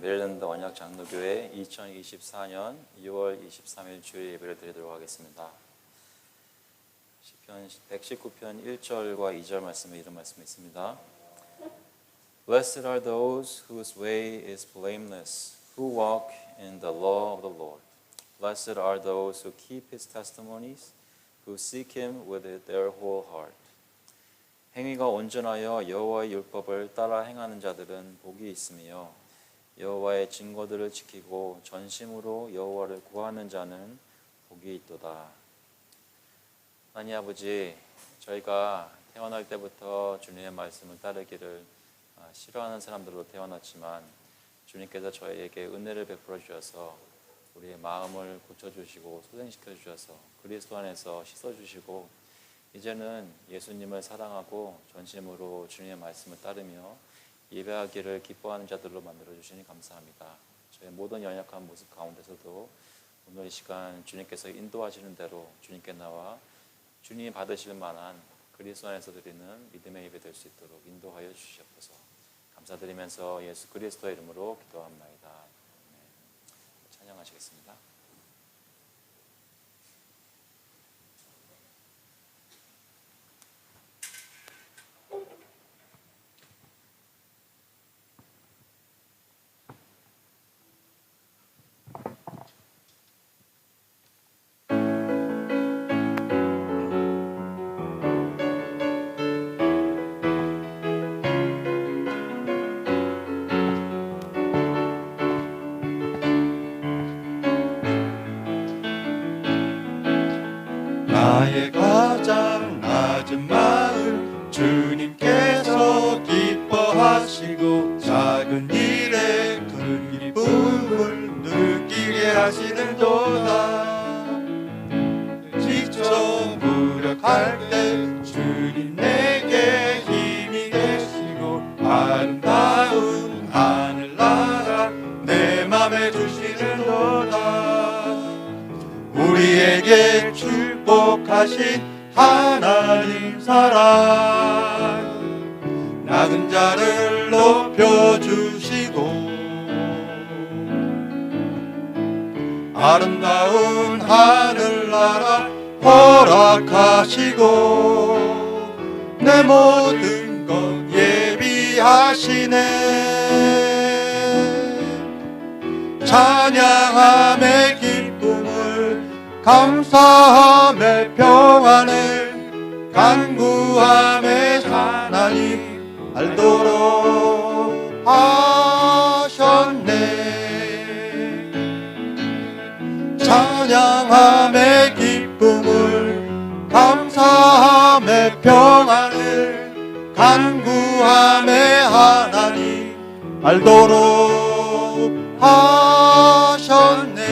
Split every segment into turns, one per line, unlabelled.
메릴랜드 언약 장로교회 2024년 2월 23일 주일 예배를 드리도록 하겠습니다. 시편 119편 1절과 2절 말씀에 이런 말씀이 있습니다. Blessed are those whose way is blameless, who walk in the law of the Lord. Blessed are those who keep his testimonies, who seek him with their whole heart. 행위가 온전하여 여호와의 율법을 따라 행하는 자들은 복이 있으며 여호와의 증거들을 지키고 전심으로 여호와를 구하는 자는 복이 있도다. 하나님 아버지, 저희가 태어날 때부터 주님의 말씀을 따르기를 싫어하는 사람들로 태어났지만 주님께서 저희에게 은혜를 베풀어 주셔서 우리의 마음을 고쳐주시고 소생시켜 주셔서 그리스도 안에서 씻어주시고 이제는 예수님을 사랑하고 전심으로 주님의 말씀을 따르며 예배하기를 기뻐하는 자들로 만들어주시니 감사합니다. 저의 모든 연약한 모습 가운데서도 오늘 이 시간 주님께서 인도하시는 대로 주님께 나와 주님이 받으실 만한 그리스도 안에서 드리는 믿음의 예배 될 수 있도록 인도하여 주시옵소서. 감사드리면서 예수 그리스도의 이름으로 기도합나이다. 찬양하시겠습니다.
나의 가장 낮은 마음 주님께서 기뻐하시고 작은 일에 큰 기쁨을 느끼게 하시는도다. 지쳐 무력할 때 주님 내게 힘이 되시고 아름다운 하늘나라 내 맘에 주시는도다. 우리에게 축복하신 하나님 사랑 낮은 자를 높여주시고 아름다운 하늘나라 허락하시고 내 모든 것 예비하시네. 찬양함의 기쁨을 감사함의 평안을 간구함의 하나님 알도록 하셨네. 찬양함의 기쁨을 감사함의 평안을 간구함의 하나님 알도록 하셨네.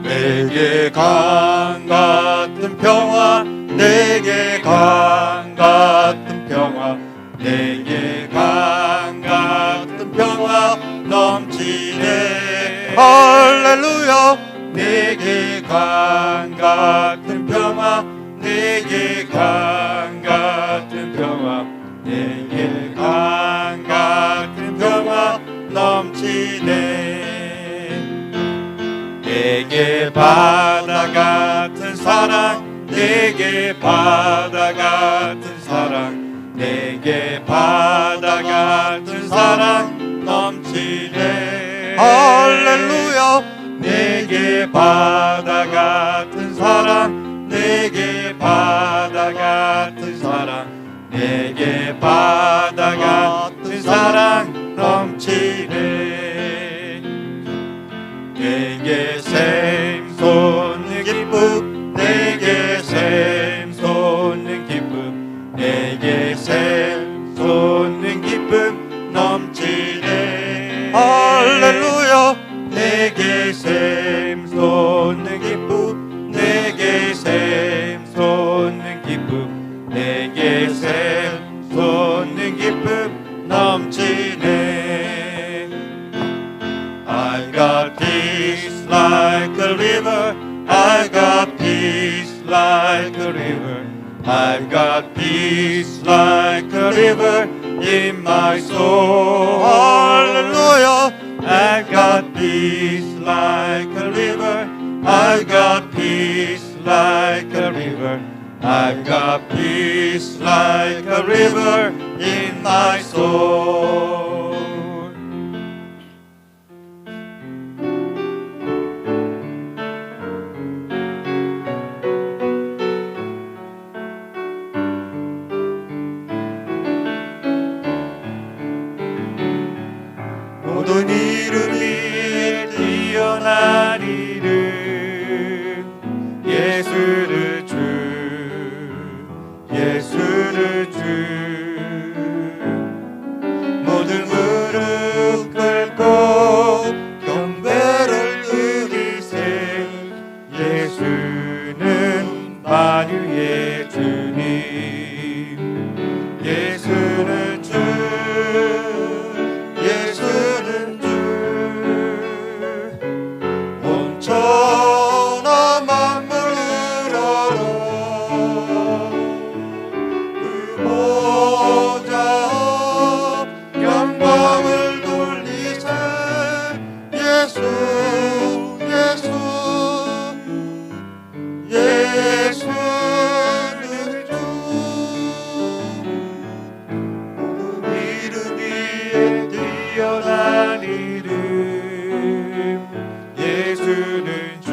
내게 강 같은 평화 내게 강 같은 평화 내게 강 같은 평화 넘치네. 할렐루야. 내게 강 같은 평화 내게 강 같은 평화 내게 강 같은 평화 넘치네. 내게 바다 같은 사랑 내게 바다 같은 사랑 내게 바다 같은 사랑 넘치네. 할렐루야. 내게 바다 같은 사랑 내게 바다 같은 사랑 내게 바다 같은 사랑 넘치네. 내게 샘솟는 기쁨 내게 샘솟는 기쁨 내게 샘솟는 기쁨 넘치네. 할렐루야. 내게 샘솟는 기쁨 내게 샘솟는 기쁨 내게 샘솟는 기쁨 넘치네. got peace like a river. I got peace like a river. I've got peace like a river in my soul. Hallelujah. I've got peace like a river. I've got peace like a river. I've got peace like a river in my soul. 모든 이름 위에 뛰어난 이름 예수를 주 예수를 주 모든 무릎 꿇고 경배를 드리세 예수는 만유의 주님 예수는 주 예수는 주 온천하 만물을 알아 그 보좌 영광을 돌리세 예수 예수 예수는 주 모든 이름 위에 뛰어난 이름 예수는 주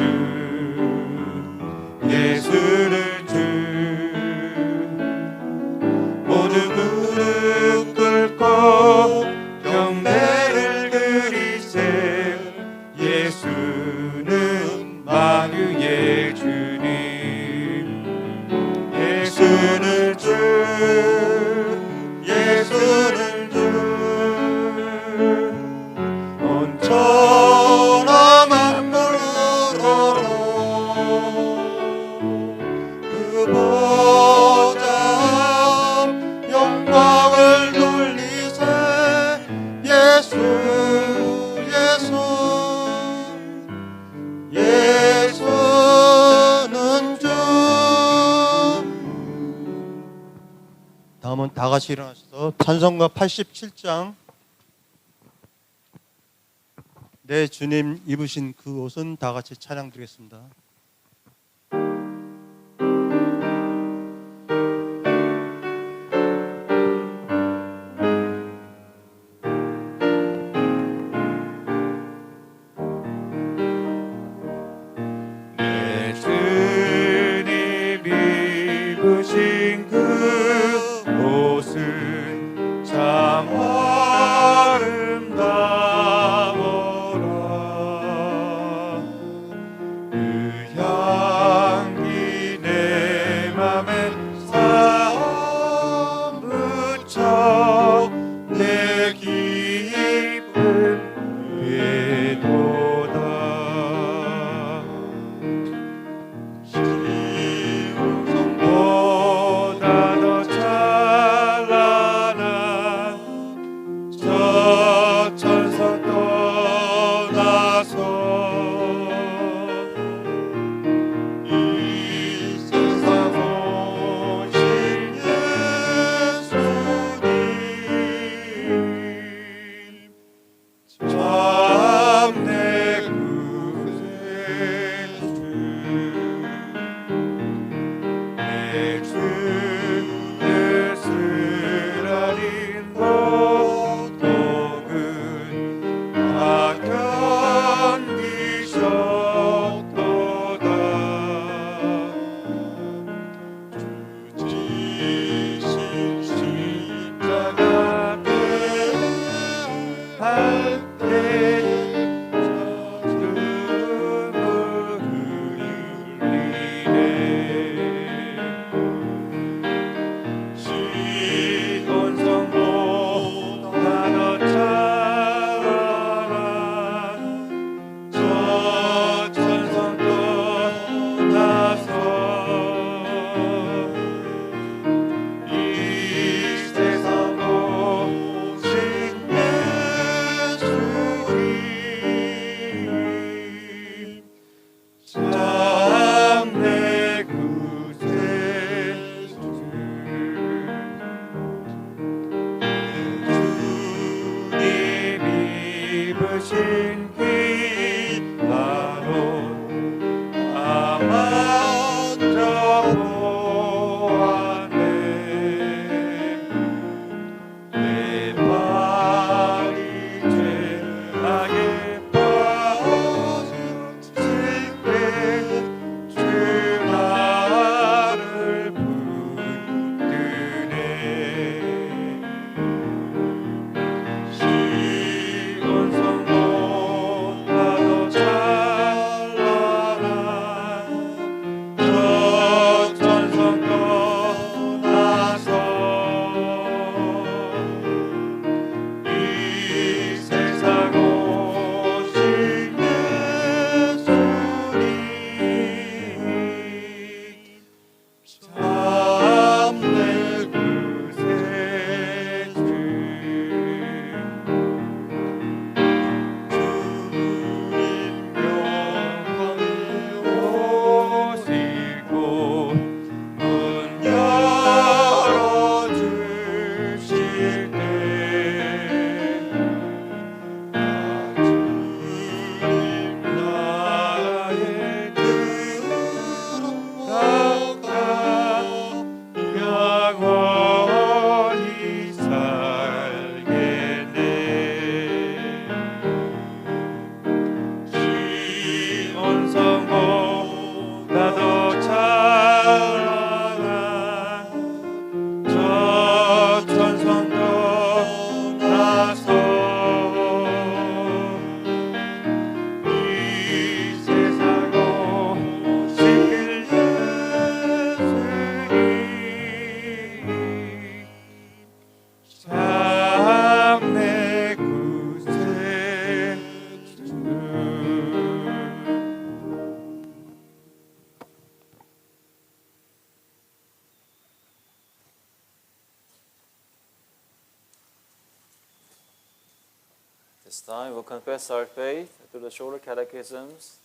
예수는 주 모든 무릎 꿇고 경배를 드리세 예수는 만유의 주님 예수는 주 예수는 주 온천하 만물을 알아 그 보좌 영광을 돌리세 예수 예수 예수는 주 다음은 다 같이 일어나셔서 찬송가 87장 내 주님 입으신 그 옷은 다 같이 찬양 드리겠습니다. 내 주님 입으신 그 옷은 참 아름다워라 그 오신 기다로 아마저 보았네 내 발이 죄악에 빠졌을 때 주 나를 붙드네 시온 성보다도 찬란한 저 천성도 나서 이 세상 오신 예수님 참내 구세주 주님 영광에 오시고 문 열어주실 때 주님 나라에 들어가 영원히 살겠네 시온 성보다도 찬란한 저 천성도 나서 이 세상 오실 예수님 참내 구세주
This time we'll confess our faith through the shorter catechisms.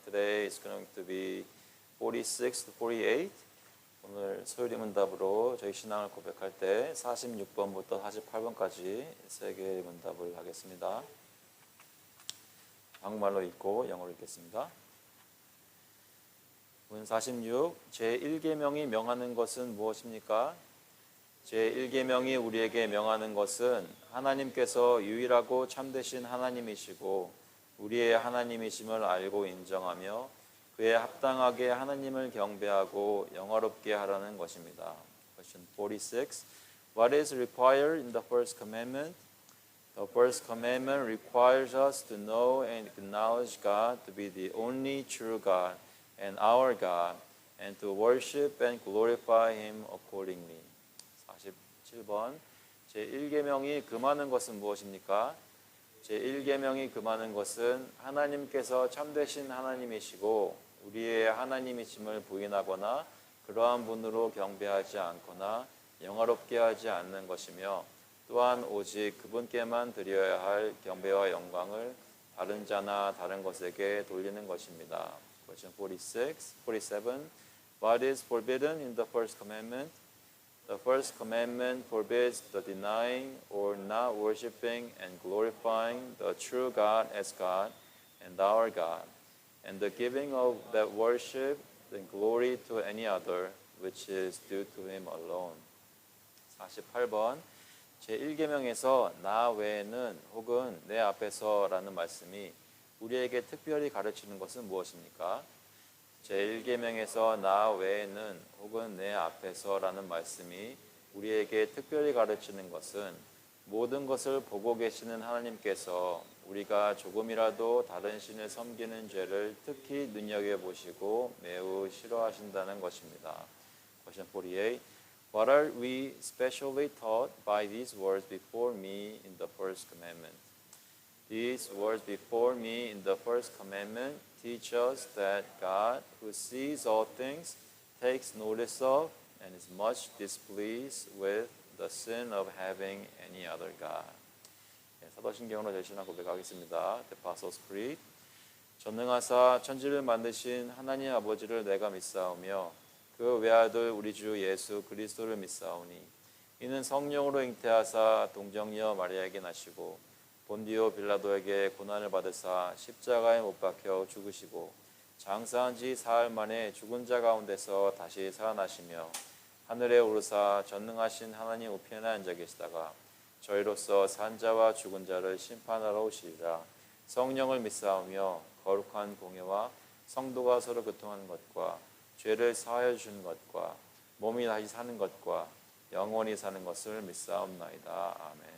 Today is going to be 46 to 48. 오늘 소요리 문답으로 저희 신앙을 고백할 때 46번부터 48번까지 세 개의 문답을 하겠습니다. 한국말로 읽고 영어로 읽겠습니다. 문 46. 제1계명이 명하는 것은 무엇입니까? 제1계명이 우리에게 명하는 것은 하나님께서 유일하고 참되신 하나님이시고 우리의 하나님이심을 알고 인정하며 그에 합당하게 하나님을 경배하고 영화롭게 하라는 것입니다. Question 46. What is required in the first commandment? The first commandment requires us to know and acknowledge God to be the only true God and our God, and to worship and glorify Him accordingly. 47번. 제1계명이 금하는 것은 무엇입니까? 제1계명이 금하는 것은 하나님께서 참되신 하나님이시고 우리의 하나님이심을 부인하거나 그러한 분으로 경배하지 않거나 영화롭게 하지 않는 것이며 또한 오직 그분께만 드려야 할 경배와 영광을 다른 자나 다른 것에게 돌리는 것입니다. Question 47. What is forbidden in the first commandment? The first commandment forbids the denying or not worshiping and glorifying the true God as God and our God, and the giving of that worship and glory to any other, which is due to Him alone. 48번. 제1계명에서 나 외에는 혹은 내 앞에서라는 말씀이 우리에게 특별히 가르치는 것은 무엇입니까? 제1계명에서 나 외에는 혹은 내 앞에서라는 말씀이 우리에게 특별히 가르치는 것은 모든 것을 보고 계시는 하나님께서 우리가 조금이라도 다른 신을 섬기는 죄를 특히 눈여겨보시고 매우 싫어하신다는 것입니다. Question 48. What are we specially taught by these words before me in the first commandment? These words before me in the first commandment teach us that God, who sees all things, takes notice of and is much displeased with the sin of having any other God. 사도신경으로 저희 신앙 고백하겠습니다. The Apostles' Creed. 전능하사 천지를 만드신 하나님 아버지를 내가 믿사오며 그 외아들 우리 주 예수 그리스도를 믿사오니 이는 성령으로 잉태하사 동정녀 마리아에게 나시고 본디오 빌라도에게 고난을 받으사 십자가에 못 박혀 죽으시고 장사한 지 사흘 만에 죽은 자 가운데서 다시 살아나시며 하늘에 오르사 전능하신 하나님 우편에 앉아 계시다가 저희로서 산 자와 죽은 자를 심판하러 오시리라. 성령을 믿사오며 거룩한 공예와 성도가 서로 교통하는 것과 죄를 사하여 주는 것과 몸이 다시 사는 것과 영원히 사는 것을 믿사옵나이다. 아멘.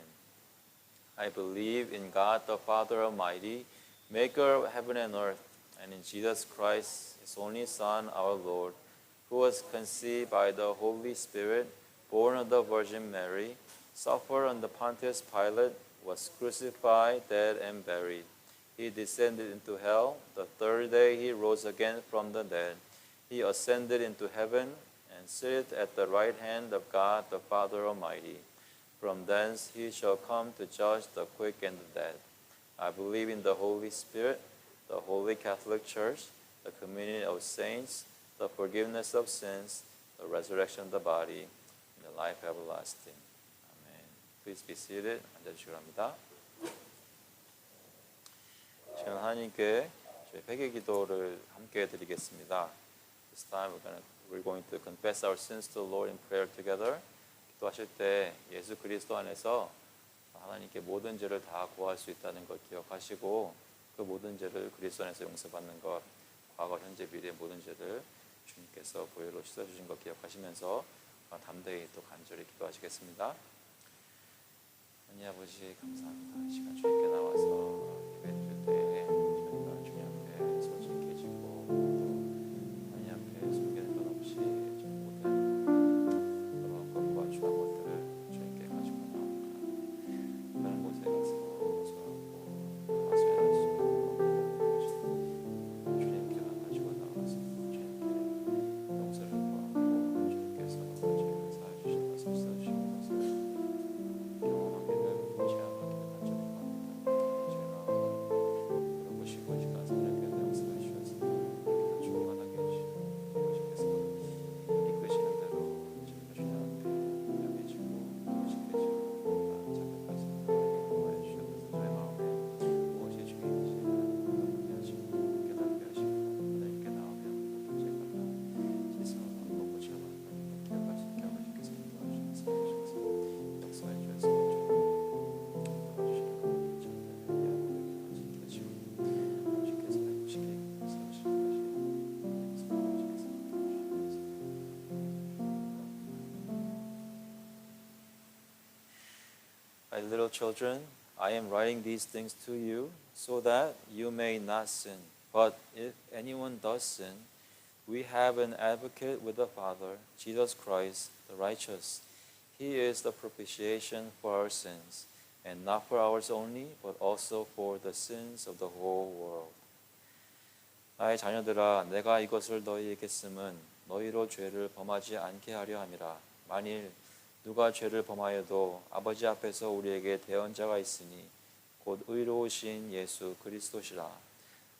I believe in God the Father Almighty, maker of heaven and earth, and in Jesus Christ, his only Son, our Lord, who was conceived by the Holy Spirit, born of the Virgin Mary, suffered under Pontius Pilate, was crucified, dead, and buried. He descended into hell. The third day he rose again from the dead. He ascended into heaven and sitteth at the right hand of God the Father Almighty. From thence he shall come to judge the quick and the dead. I believe in the Holy Spirit, the Holy Catholic Church, the communion of saints, the forgiveness of sins, the resurrection of the body, and the life everlasting. Amen. Please be seated. 앉아주시기 바랍니다. 지금 하나님께 저희 회개 기도를 함께 드리겠습니다. This time we're going to confess our sins to the Lord in prayer together. 기도하실 때 예수 그리스도 안에서 하나님께 모든 죄를 다 구할 수 있다는 것 기억하시고 그 모든 죄를 그리스도 안에서 용서받는 것, 과거, 현재, 미래의 모든 죄를 주님께서 보혈로 씻어주신 것 기억하시면서 담대히 또 간절히 기도하시겠습니다. 하나님 아버지 감사합니다. 이 시간 주님께 나와서 예배 드릴 때 저희가 주님 앞에 솔직해지고 또 하나님 앞에 숨기는 것 없이 모든 거룩과 추한 것들을 주님께 가지고 나옵니다. 다른 곳에 가서 소하고 하소연할 수 있는 주님께만 가지고 나와서 주님께 용서를 구하고 주님께서 저희를 사해 주신 것을 써주신 것을 경험하기를 체험하기를 간절히 구합니다. 제가 물어보시고 이 시간 성령께서 역사해 주셔서 우리가 충만하게 해주시고 주님께서 이끄시는 대로 저희가 주님 앞에 명해지고 솔직해지고 자격까지 구하여 주셔서 저희 마음에 무엇이 주인지 깨닫게 하시고 깨닫게 하시고 하나님께 나오면 저희가 다 세상을 먹고 지어가는 것 기억할 수 있게 하고 주께서 도와주셔서 역사해 주셔서 도와주시는 것 저희를 이해하고 지켜주시고 주께서 해주시기 세우시기까지 주께서 도와주시옵소서. My little children, I am writing these things to you so that you may not sin. But if anyone does sin, we have an advocate with the Father, Jesus Christ, the righteous. He is the propitiation for our sins, and not for ours only, but also for the sins of the whole world. 나의 자녀들아, 내가 이것을 너희에게 쓰면 너희로 죄를 범하지 않게 하려 함이라. 만일 누가 죄를 범하여도 아버지 앞에서 우리에게 대언자가 있으니 곧 의로우신 예수 그리스도시라.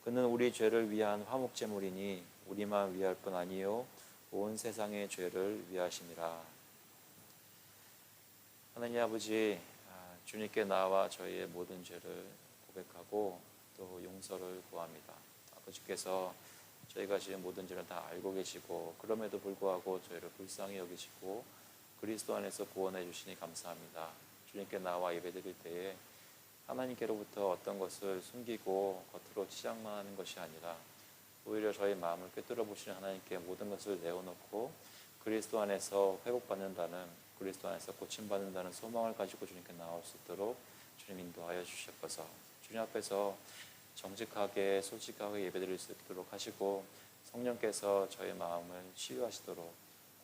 그는 우리 죄를 위한 화목제물이니 우리만 위할 뿐 아니요 온 세상의 죄를 위하심이라. 하나님 아버지, 주님께 나와 저희의 모든 죄를 고백하고 또 용서를 구합니다. 아버지께서 저희가 지은 모든 죄를 다 알고 계시고 그럼에도 불구하고 저희를 불쌍히 여기시고 그리스도 안에서 구원해 주시니 감사합니다. 주님께 나와 예배드릴 때에 하나님께로부터 어떤 것을 숨기고 겉으로 치장만 하는 것이 아니라 오히려 저희 마음을 꿰뚫어 보시는 하나님께 모든 것을 내어놓고 그리스도 안에서 회복받는다는, 그리스도 안에서 고침받는다는 소망을 가지고 주님께 나올 수 있도록 주님 인도하여 주시옵소서. 주님 앞에서 정직하게 솔직하게 예배드릴 수 있도록 하시고 성령께서 저희 마음을 치유하시도록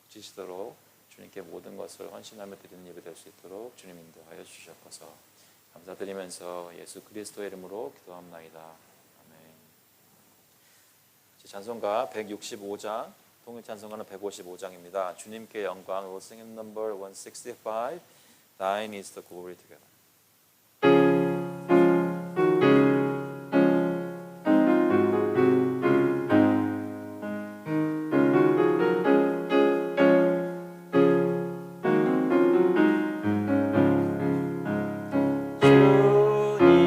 고치시도록 주님께 모든 것을 헌신하며 드리는 예배 될 수 있도록 주님 인도하여 주시옵소서. 감사드리면서 예수 그리스도의 이름으로 기도합나이다. 아멘. 찬송가 165장, 통일 찬송가는 155장입니다. 주님께 영광. We'll sing in number 165. Thine is the glory together. 주님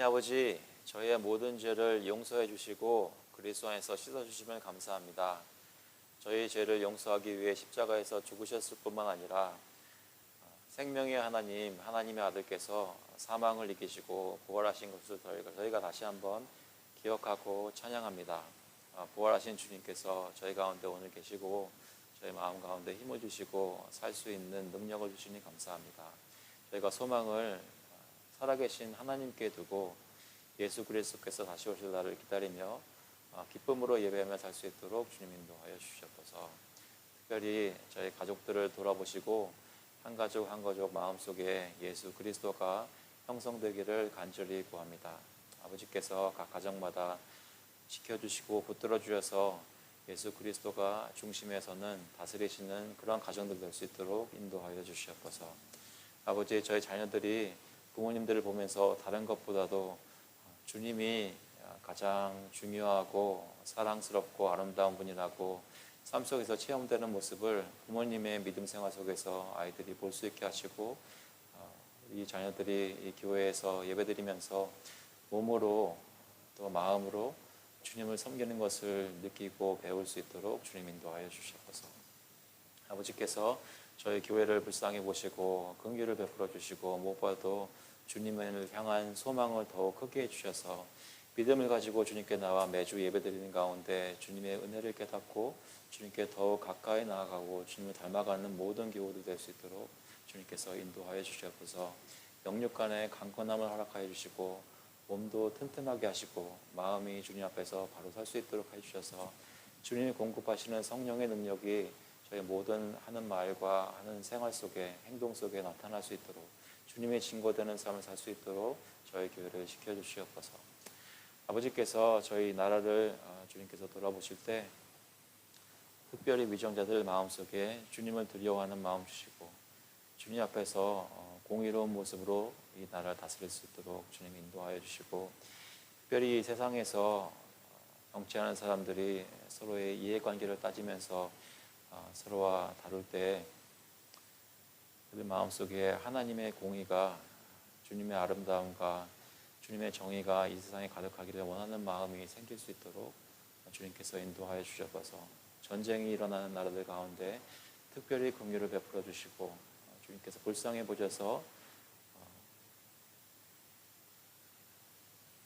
아버지, 저희의 모든 죄를 용서해 주시고 그리스도 안에서 씻어 주시면 감사합니다. 저희 죄를 용서하기 위해 십자가에서 죽으셨을 뿐만 아니라 생명의 하나님, 하나님의 아들께서 사망을 이기시고 부활하신 것을 저희가 다시 한번 기억하고 찬양합니다. 부활하신 주님께서 저희 가운데 오늘 계시고 저희 마음 가운데 힘을 주시고 살 수 있는 능력을 주시니 감사합니다. 저희가 소망을 살아계신 하나님께 두고 예수 그리스도께서 다시 오실 날을 기다리며 기쁨으로 예배하며 살 수 있도록 주님 인도하여 주시옵소서. 특별히 저희 가족들을 돌아보시고 한 가족 한 가족 마음속에 예수 그리스도가 형성되기를 간절히 구합니다. 아버지께서 각 가정마다 지켜주시고 붙들어 주셔서 예수 그리스도가 중심에 서는 다스리시는 그런 가정들 될 수 있도록 인도하여 주시옵소서. 아버지, 저희 자녀들이 부모님들을 보면서 다른 것보다도 주님이 가장 중요하고 사랑스럽고 아름다운 분이라고 삶 속에서 체험되는 모습을 부모님의 믿음 생활 속에서 아이들이 볼 수 있게 하시고 이 자녀들이 이 교회에서 예배드리면서 몸으로 또 마음으로 주님을 섬기는 것을 느끼고 배울 수 있도록 주님 인도하여 주시옵소서. 아버지께서 저희 교회를 불쌍히 보시고 긍휼을 베풀어 주시고 무엇보다도 주님을 향한 소망을 더욱 크게 해주셔서 믿음을 가지고 주님께 나와 매주 예배드리는 가운데 주님의 은혜를 깨닫고 주님께 더욱 가까이 나아가고 주님을 닮아가는 모든 교우들 될 수 있도록 주님께서 인도하여 주시옵소서. 영육 간의 강건함을 허락하여 주시고 몸도 튼튼하게 하시고 마음이 주님 앞에서 바로 설 수 있도록 해주셔서 주님이 공급하시는 성령의 능력이 저희 모든 하는 말과 하는 생활 속에 행동 속에 나타날 수 있도록 주님의 증거되는 삶을 살 수 있도록 저희 교회를 지켜주시옵소서. 아버지께서 저희 나라를 주님께서 돌아보실 때 특별히 위정자들 마음속에 주님을 두려워하는 마음 주시고 주님 앞에서 공의로운 모습으로 이 나라를 다스릴 수 있도록 주님 인도하여 주시고 특별히 세상에서 정치하는 사람들이 서로의 이해관계를 따지면서 서로와 다룰 때 그들 마음속에 하나님의 공의가 주님의 아름다움과 주님의 정의가 이 세상에 가득하기를 원하는 마음이 생길 수 있도록 주님께서 인도하여 주셔서 전쟁이 일어나는 나라들 가운데 특별히 긍휼을 베풀어 주시고 주님께서 불쌍히 보셔서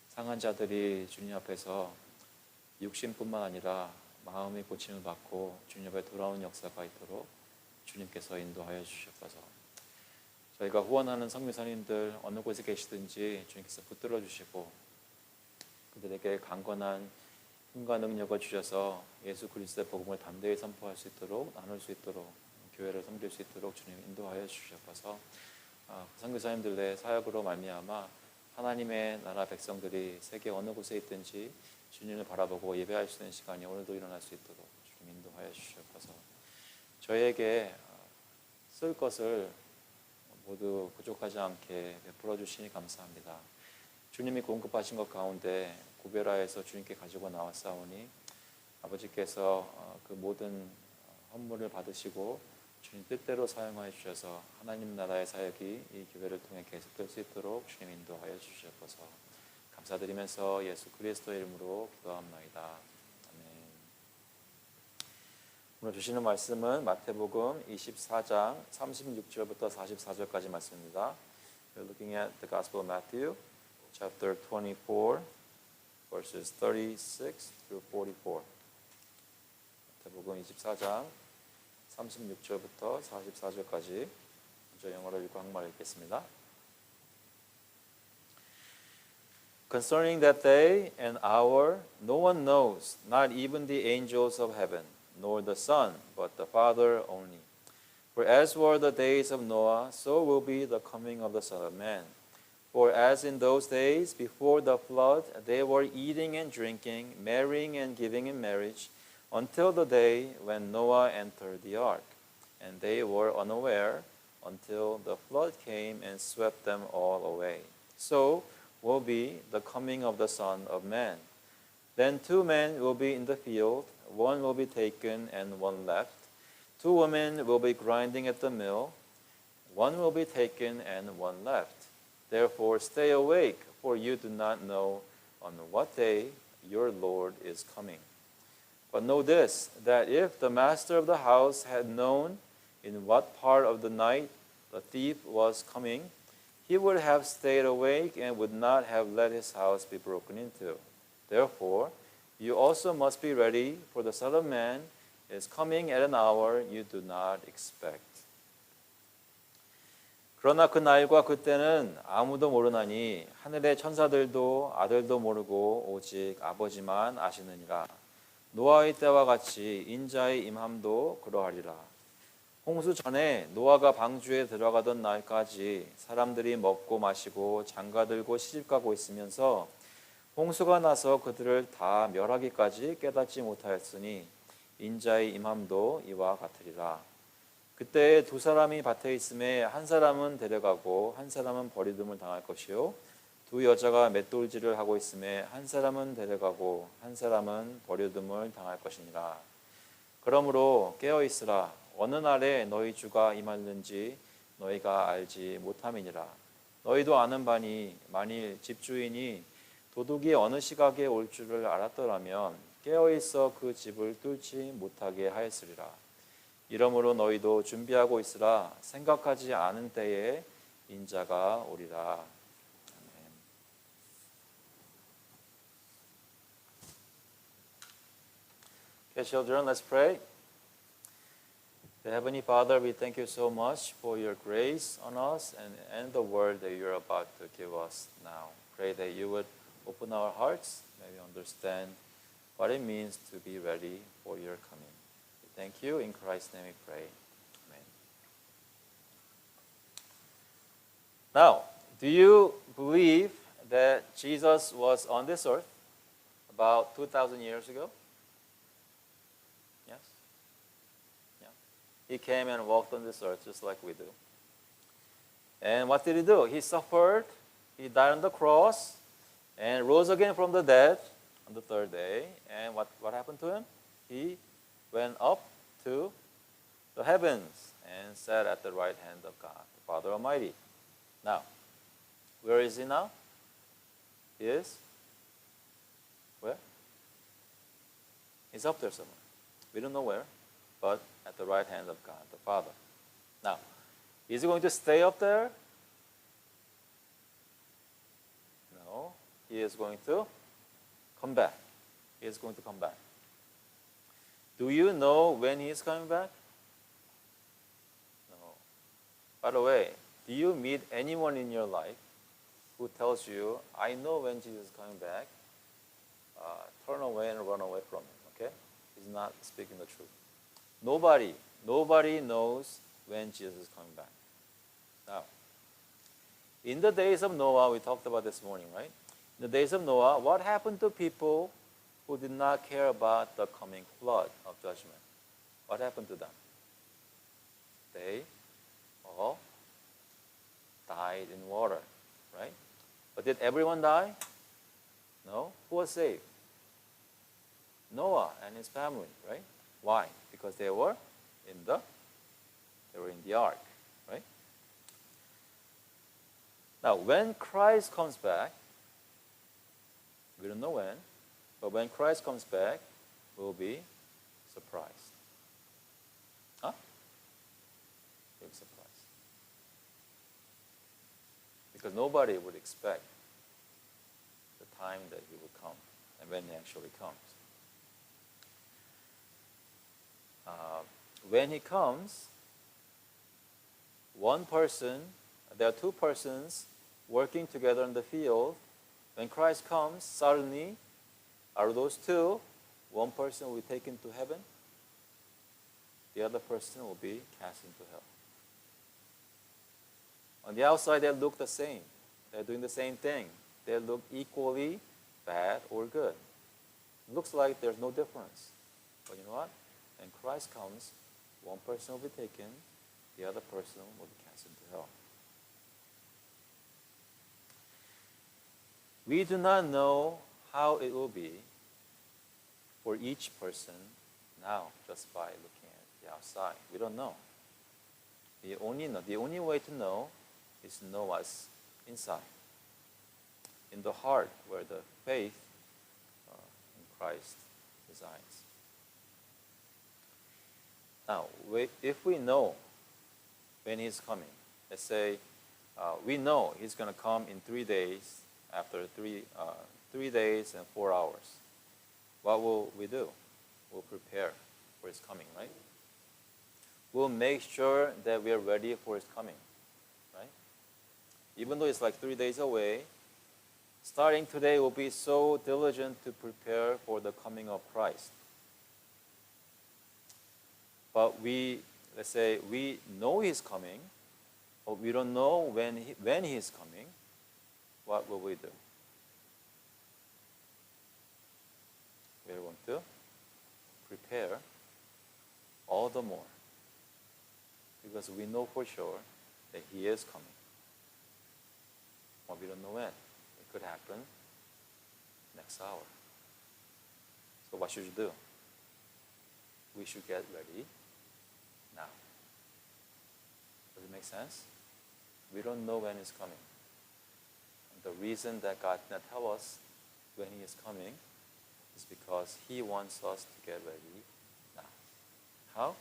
상한 자들이 주님 앞에서 육신뿐만 아니라 마음의 고침을 받고 주님 앞에 돌아오는 역사가 있도록 주님께서 인도하여 주시옵소서. 저희가 후원하는 성교사님들 어느 곳에 계시든지 주님께서 붙들어 주시고 그들에게 강건한 힘과 능력을 주셔서 예수 그리스도의 복음을 담대히 선포할 수 있도록 나눌 수 있도록 교회를 섬길 수 있도록 주님 인도하여 주시옵소서. 선교사님들의 사역으로 말미암아 하나님의 나라 백성들이 세계 어느 곳에 있든지 주님을 바라보고 예배할 수 있는 시간이 오늘도 일어날 수 있도록 주님 인도하여 주시옵소서. 저희에게 쓸 것을 모두 부족하지 않게 베풀어 주시니 감사합니다. 주님이 공급하신 것 가운데 구별하여서 주님께 가지고 나왔사오니 아버지께서 그 모든 헌물을 받으시고 주님 뜻대로 사용하여 주셔서 하나님 나라의 사역이 이 교회를 통해 계속될 수 있도록 주님 인도하여 주시옵소서. 감사드리면서 예수 그리스도의 이름으로 기도합나이다. 아멘. 오늘 주시는 말씀은 마태복음 24장 36절부터 44절까지 말씀입니다. We're looking at the Gospel of Matthew, chapter 24, verses 36 through 44. 마태복음 24장 36절부터 44절까지 먼저 영어로 읽고 한국말 읽겠습니다. Concerning that day and hour, no one knows, not even the angels of heaven, nor the Son, but the Father only. For as were the days of Noah, so will be the coming of the Son of Man. For as in those days before the flood, they were eating and drinking, marrying and giving in marriage, until the day when Noah entered the ark. And they were unaware until the flood came and swept them all away. So will be the coming of the Son of Man. Then 2 men will be in the field, one will be taken and one left. 2 women will be grinding at the mill, one will be taken and one left. Therefore stay awake, for you do not know on what day your Lord is coming. But know this, that if the master of the house had known in what part of the night the thief was coming, he would have stayed awake and would not have let his house be broken into. Therefore, you also must be ready, for the Son of Man is coming at an hour you do not expect. 그러나 그 날과 그때는 아무도 모르나니 하늘의 천사들도 아들도 모르고 오직 아버지만 아시느니라. 노아의 때와 같이 인자의 임함도 그러하리라. 홍수 전에 노아가 방주에 들어가던 날까지 사람들이 먹고 마시고 장가들고 시집가고 있으면서 홍수가 나서 그들을 다 멸하기까지 깨닫지 못하였으니 인자의 임함도 이와 같으리라. 그때 두 사람이 밭에 있음에 한 사람은 데려가고 한 사람은 버리둠을 당할 것이요 두 여자가 맷돌질을 하고 있음에 한 사람은 데려가고 한 사람은 버리둠을 당할 것이니라. 그러므로 깨어 있으라. 어느 날에 너희 주가 임하는지 너희가 알지 못함이니라. 너희도 아는 바니 만일 집주인이 도둑이 어느 시각에 올 줄을 알았더라면 깨어 있어 그 집을 뚫지 못하게 하였으리라. 이러므로 너희도 준비하고 있으라. 생각하지 않은 때에 인자가 오리라. 아멘. Okay, children, let's pray. Heavenly Father, we thank you so much for your grace on us and the word that you're about to give us now. Pray that you would open our hearts, may we understand what it means to be ready for your coming. Thank you. In Christ's name we pray. Amen. Now, do you believe that Jesus was on this earth about 2,000 years ago? Yes? Yeah. He came and walked on this earth just like we do. And what did he do? He suffered, he died on the cross, and rose again from the dead on the third day. And what happened to him? He went up to the heavens and sat at the right hand of God, the Father Almighty. Now, where is he now? He is where? He's up there somewhere. We don't know where, but at the right hand of God, the Father. Now, is he going to stay up there? No. He is going to come back. He is going to come back. Do you know when he is coming back? No. By the way, do you meet anyone in your life who tells you, I know when Jesus is coming back, turn away and run away from him, okay? He's not speaking the truth. Nobody knows when Jesus is coming back. Now, in the days of Noah, we talked about this morning, right? In the days of Noah, what happened to people who did not care about the coming flood of judgment? What happened to them? They all died in water, right? But did everyone die? No. Who was saved? Noah and his family, right? Why? Because they were in the ark, right? Now, when Christ comes back, we don't know when, but when Christ comes back, we'll be surprised. Huh? We'll be surprised. Because nobody would expect the time that he will come and when he actually comes. When he comes, there are two persons working together in the field. When Christ comes, suddenly, out of those two, one person will be taken to heaven, the other person will be cast into hell. On the outside, they look the same. They're doing the same thing. They look equally bad or good. It looks like there's no difference. But you know what? When Christ comes, one person will be taken, the other person will be cast into hell. We do not know how it will be for each person now, just by looking at the outside. We don't know. The only way to know is to know what's inside, in the heart where the faith in Christ resides. Now, if we know when He's coming, let's say we know He's going to come in 3 days, after 3 days and 4 hours, what will we do? We'll prepare for His coming, right? We'll make sure that we are ready for His coming, right? Even though it's like 3 days away, starting today, we'll be so diligent to prepare for the coming of Christ. But let's say we know He's coming, but we don't know when He is coming. What will we do? We're going to prepare all the more, because we know for sure that He is coming. But we don't know when. It could happen next hour. So what should you do? We should get ready now. Does it make sense? We don't know when He's coming. And the reason that God did not tell us when He is coming is because He wants us to get ready now. How?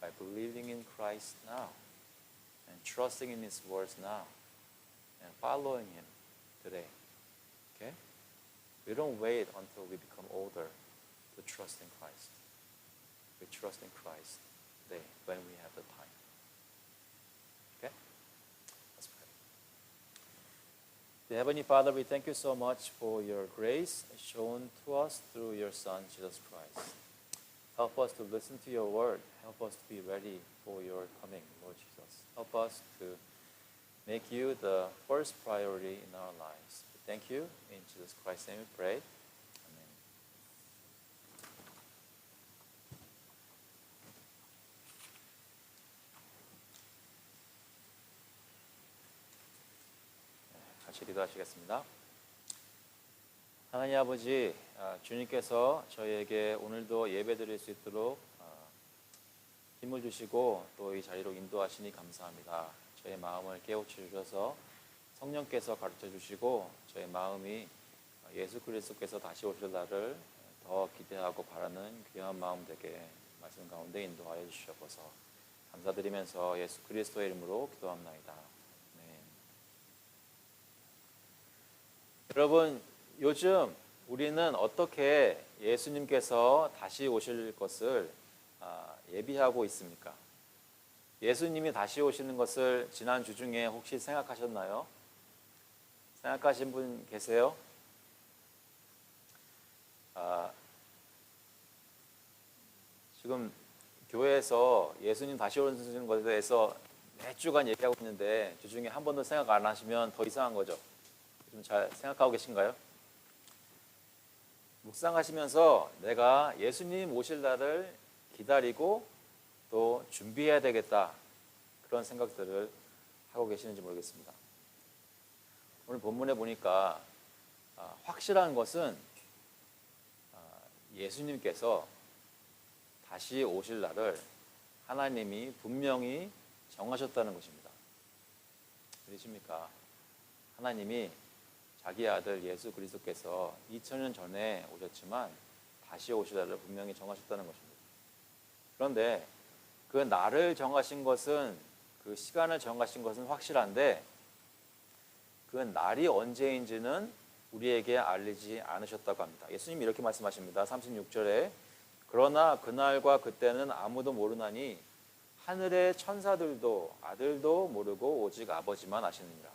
By believing in Christ now and trusting in His words now and following Him today. Okay? We don't wait until we become older to trust in Christ. We trust in Christ today when we have the time. Okay? Let's pray. Dear Heavenly Father, we thank You so much for Your grace shown to us through Your Son, Jesus Christ. Help us to listen to Your word. Help us to be ready for Your coming, Lord Jesus. Help us to make You the first priority in our lives. We thank You. In Jesus Christ's name we pray. Amen. 같이 기도하시겠습니다. 하나님 아버지, 주님께서 저희에게 오늘도 예배드릴 수 있도록 힘을 주시고 또 이 자리로 인도하시니 감사합니다. 저의 마음을 깨우쳐 주셔서 성령께서 가르쳐 주시고 저의 마음이 예수 그리스도께서 다시 오실 날을 더 기대하고 바라는 귀한 마음 되게 말씀 가운데 인도하여 주시옵소서. 감사드리면서 예수 그리스도의 이름으로 기도합나이다. 네. 여러분, 요즘 우리는 어떻게 예수님께서 다시 오실 것을 예비하고 있습니까? 예수님이 다시 오시는 것을 지난 주 중에 혹시 생각하셨나요? 생각하신 분 계세요? 지금 교회에서 예수님 다시 오시는 것에 대해서 몇 주간 얘기하고 있는데 주 중에 한 번도 생각 안 하시면 더 이상한 거죠. 좀 잘 생각하고 계신가요? 묵상하시면서 내가 예수님 오실 날을 기다리고 또 준비해야 되겠다, 그런 생각들을 하고 계시는지 모르겠습니다. 오늘 본문에 보니까 확실한 것은 예수님께서 다시 오실 날을 하나님이 분명히 정하셨다는 것입니다. 믿으십니까? 하나님이 자기 아들 예수 그리스도께서 2000년 전에 오셨지만 다시 오실 날을 분명히 정하셨다는 것입니다. 그런데 그 날을 정하신 것은, 그 시간을 정하신 것은 확실한데 그 날이 언제인지는 우리에게 알리지 않으셨다고 합니다. 예수님이 이렇게 말씀하십니다. 36절에 그러나 그날과 그때는 아무도 모르나니 하늘의 천사들도 아들도 모르고 오직 아버지만 아시느니라.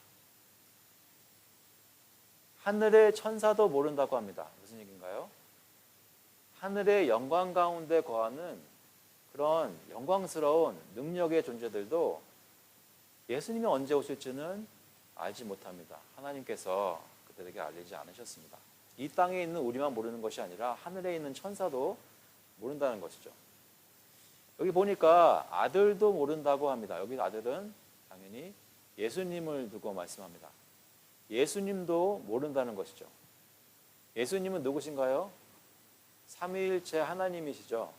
하늘의 천사도 모른다고 합니다. 무슨 얘기인가요? 하늘의 영광 가운데 거하는 그런 영광스러운 능력의 존재들도 예수님이 언제 오실지는 알지 못합니다. 하나님께서 그들에게 알리지 않으셨습니다. 이 땅에 있는 우리만 모르는 것이 아니라 하늘에 있는 천사도 모른다는 것이죠. 여기 보니까 아들도 모른다고 합니다. 여기 아들은 당연히 예수님을 두고 말씀합니다. 예수님도 모른다는 것이죠. 예수님은 누구신가요? 삼위일체 하나님이시죠.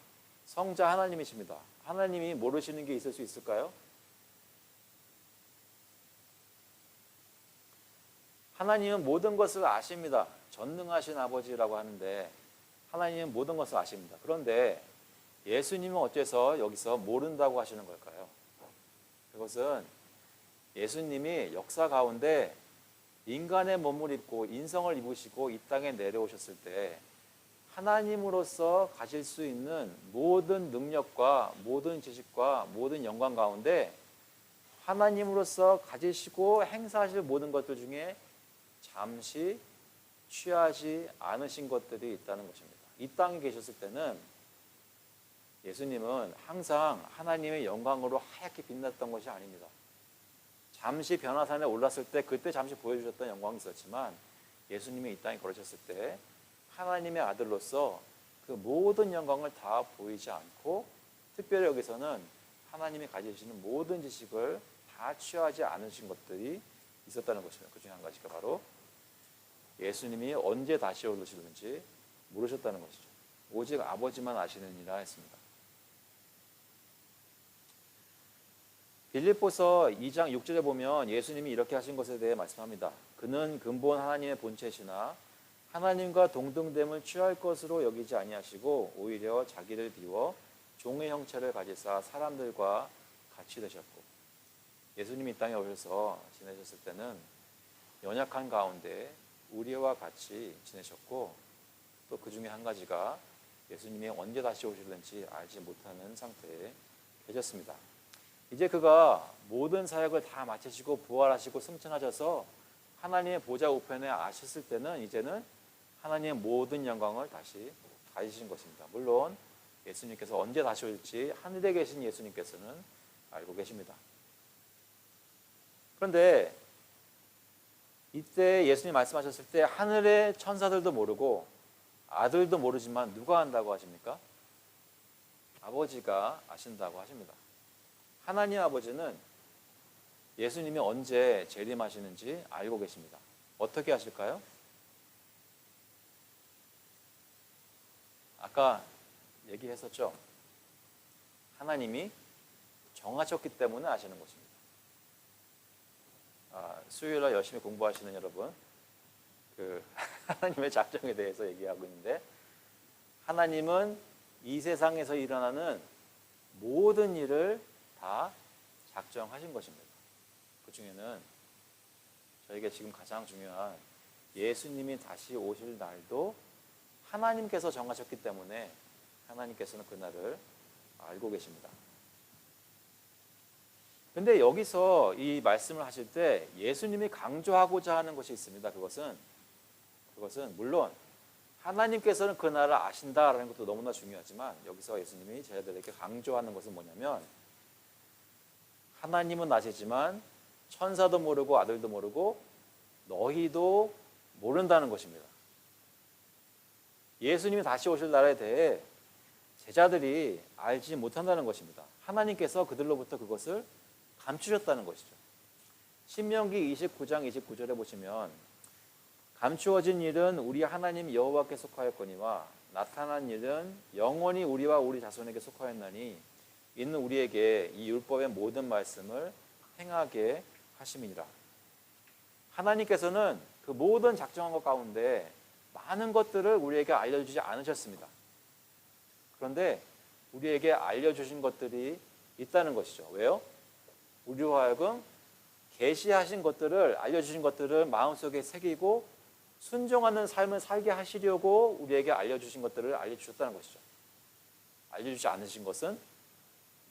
성자 하나님이십니다. 하나님이 모르시는 게 있을 수 있을까요? 하나님은 모든 것을 아십니다. 전능하신 아버지라고 하는데 하나님은 모든 것을 아십니다. 그런데 예수님은 어째서 여기서 모른다고 하시는 걸까요? 그것은 예수님이 역사 가운데 인간의 몸을 입고 인성을 입으시고 이 땅에 내려오셨을 때 하나님으로서 가질 수 있는 모든 능력과 모든 지식과 모든 영광 가운데 하나님으로서 가지시고 행사하실 모든 것들 중에 잠시 취하지 않으신 것들이 있다는 것입니다. 이 땅에 계셨을 때는 예수님은 항상 하나님의 영광으로 하얗게 빛났던 것이 아닙니다. 잠시 변화산에 올랐을 때 그때 잠시 보여주셨던 영광이 있었지만 예수님이 이 땅에 걸으셨을 때 하나님의 아들로서 그 모든 영광을 다 보이지 않고 특별히 여기서는 하나님이 가지시는 모든 지식을 다 취하지 않으신 것들이 있었다는 것입니다. 그 중에 한 가지가 바로 예수님이 언제 다시 오실는지 모르셨다는 것이죠. 오직 아버지만 아시느니라 했습니다. 빌립보서 2장 6절에 보면 예수님이 이렇게 하신 것에 대해 말씀합니다. 그는 근본 하나님의 본체시나 하나님과 동등됨을 취할 것으로 여기지 아니하시고 오히려 자기를 비워 종의 형체를 가지사 사람들과 같이 되셨고, 예수님이 이 땅에 오셔서 지내셨을 때는 연약한 가운데 우리와 같이 지내셨고, 또 그 중에 한 가지가 예수님이 언제 다시 오실는지 알지 못하는 상태에 계셨습니다. 이제 그가 모든 사역을 다 마치시고 부활하시고 승천하셔서 하나님의 보좌 우편에 아셨을 때는 이제는 하나님의 모든 영광을 다시 가지신 것입니다. 물론 예수님께서 언제 다시 올지 하늘에 계신 예수님께서는 알고 계십니다. 그런데 이때 예수님 말씀하셨을 때 하늘의 천사들도 모르고 아들도 모르지만 누가 안다고 하십니까? 아버지가 아신다고 하십니다. 하나님 아버지는 예수님이 언제 재림하시는지 알고 계십니다. 어떻게 하실까요? 아까 얘기했었죠. 하나님이 정하셨기 때문에 아시는 것입니다. 수요일날 열심히 공부하시는 여러분, 하나님의 작정에 대해서 얘기하고 있는데, 하나님은 이 세상에서 일어나는 모든 일을 다 작정하신 것입니다. 그 중에는 저에게 지금 가장 중요한 예수님이 다시 오실 날도 하나님께서 정하셨기 때문에 하나님께서는 그날을 알고 계십니다. 근데 여기서 이 말씀을 하실 때 예수님이 강조하고자 하는 것이 있습니다. 그것은 물론 하나님께서는 그날을 아신다라는 것도 너무나 중요하지만, 여기서 예수님이 제자들에게 강조하는 것은 뭐냐면, 하나님은 아시지만 천사도 모르고 아들도 모르고 너희도 모른다는 것입니다. 예수님이 다시 오실 날에 대해 제자들이 알지 못한다는 것입니다. 하나님께서 그들로부터 그것을 감추셨다는 것이죠. 신명기 29장 29절에 보시면, 감추어진 일은 우리 하나님 여호와께 속하였거니와 나타난 일은 영원히 우리와 우리 자손에게 속하였나니 이는 우리에게 이 율법의 모든 말씀을 행하게 하심이니라. 하나님께서는 그 모든 작정한 것 가운데 많은 것들을 우리에게 알려주지 않으셨습니다. 그런데 우리에게 알려주신 것들이 있다는 것이죠. 왜요? 우리로 하여금 계시하신 것들을, 알려주신 것들을 마음속에 새기고 순종하는 삶을 살게 하시려고 우리에게 알려주신 것들을 알려주셨다는 것이죠. 알려주지 않으신 것은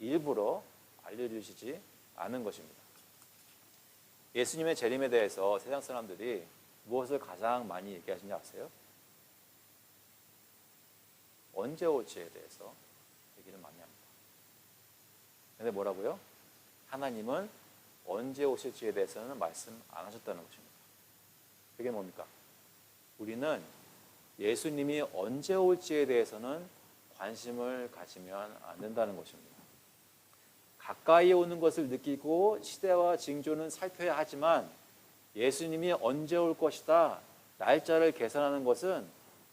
일부러 알려주시지 않은 것입니다. 예수님의 재림에 대해서 세상 사람들이 무엇을 가장 많이 얘기하시는지 아세요? 언제 올지에 대해서 얘기를 많이 합니다. 근데 뭐라고요? 하나님은 언제 오실지에 대해서는 말씀 안 하셨다는 것입니다. 그게 뭡니까? 우리는 예수님이 언제 올지에 대해서는 관심을 가지면 안 된다는 것입니다. 가까이 오는 것을 느끼고 시대와 징조는 살펴야 하지만 예수님이 언제 올 것이다, 날짜를 계산하는 것은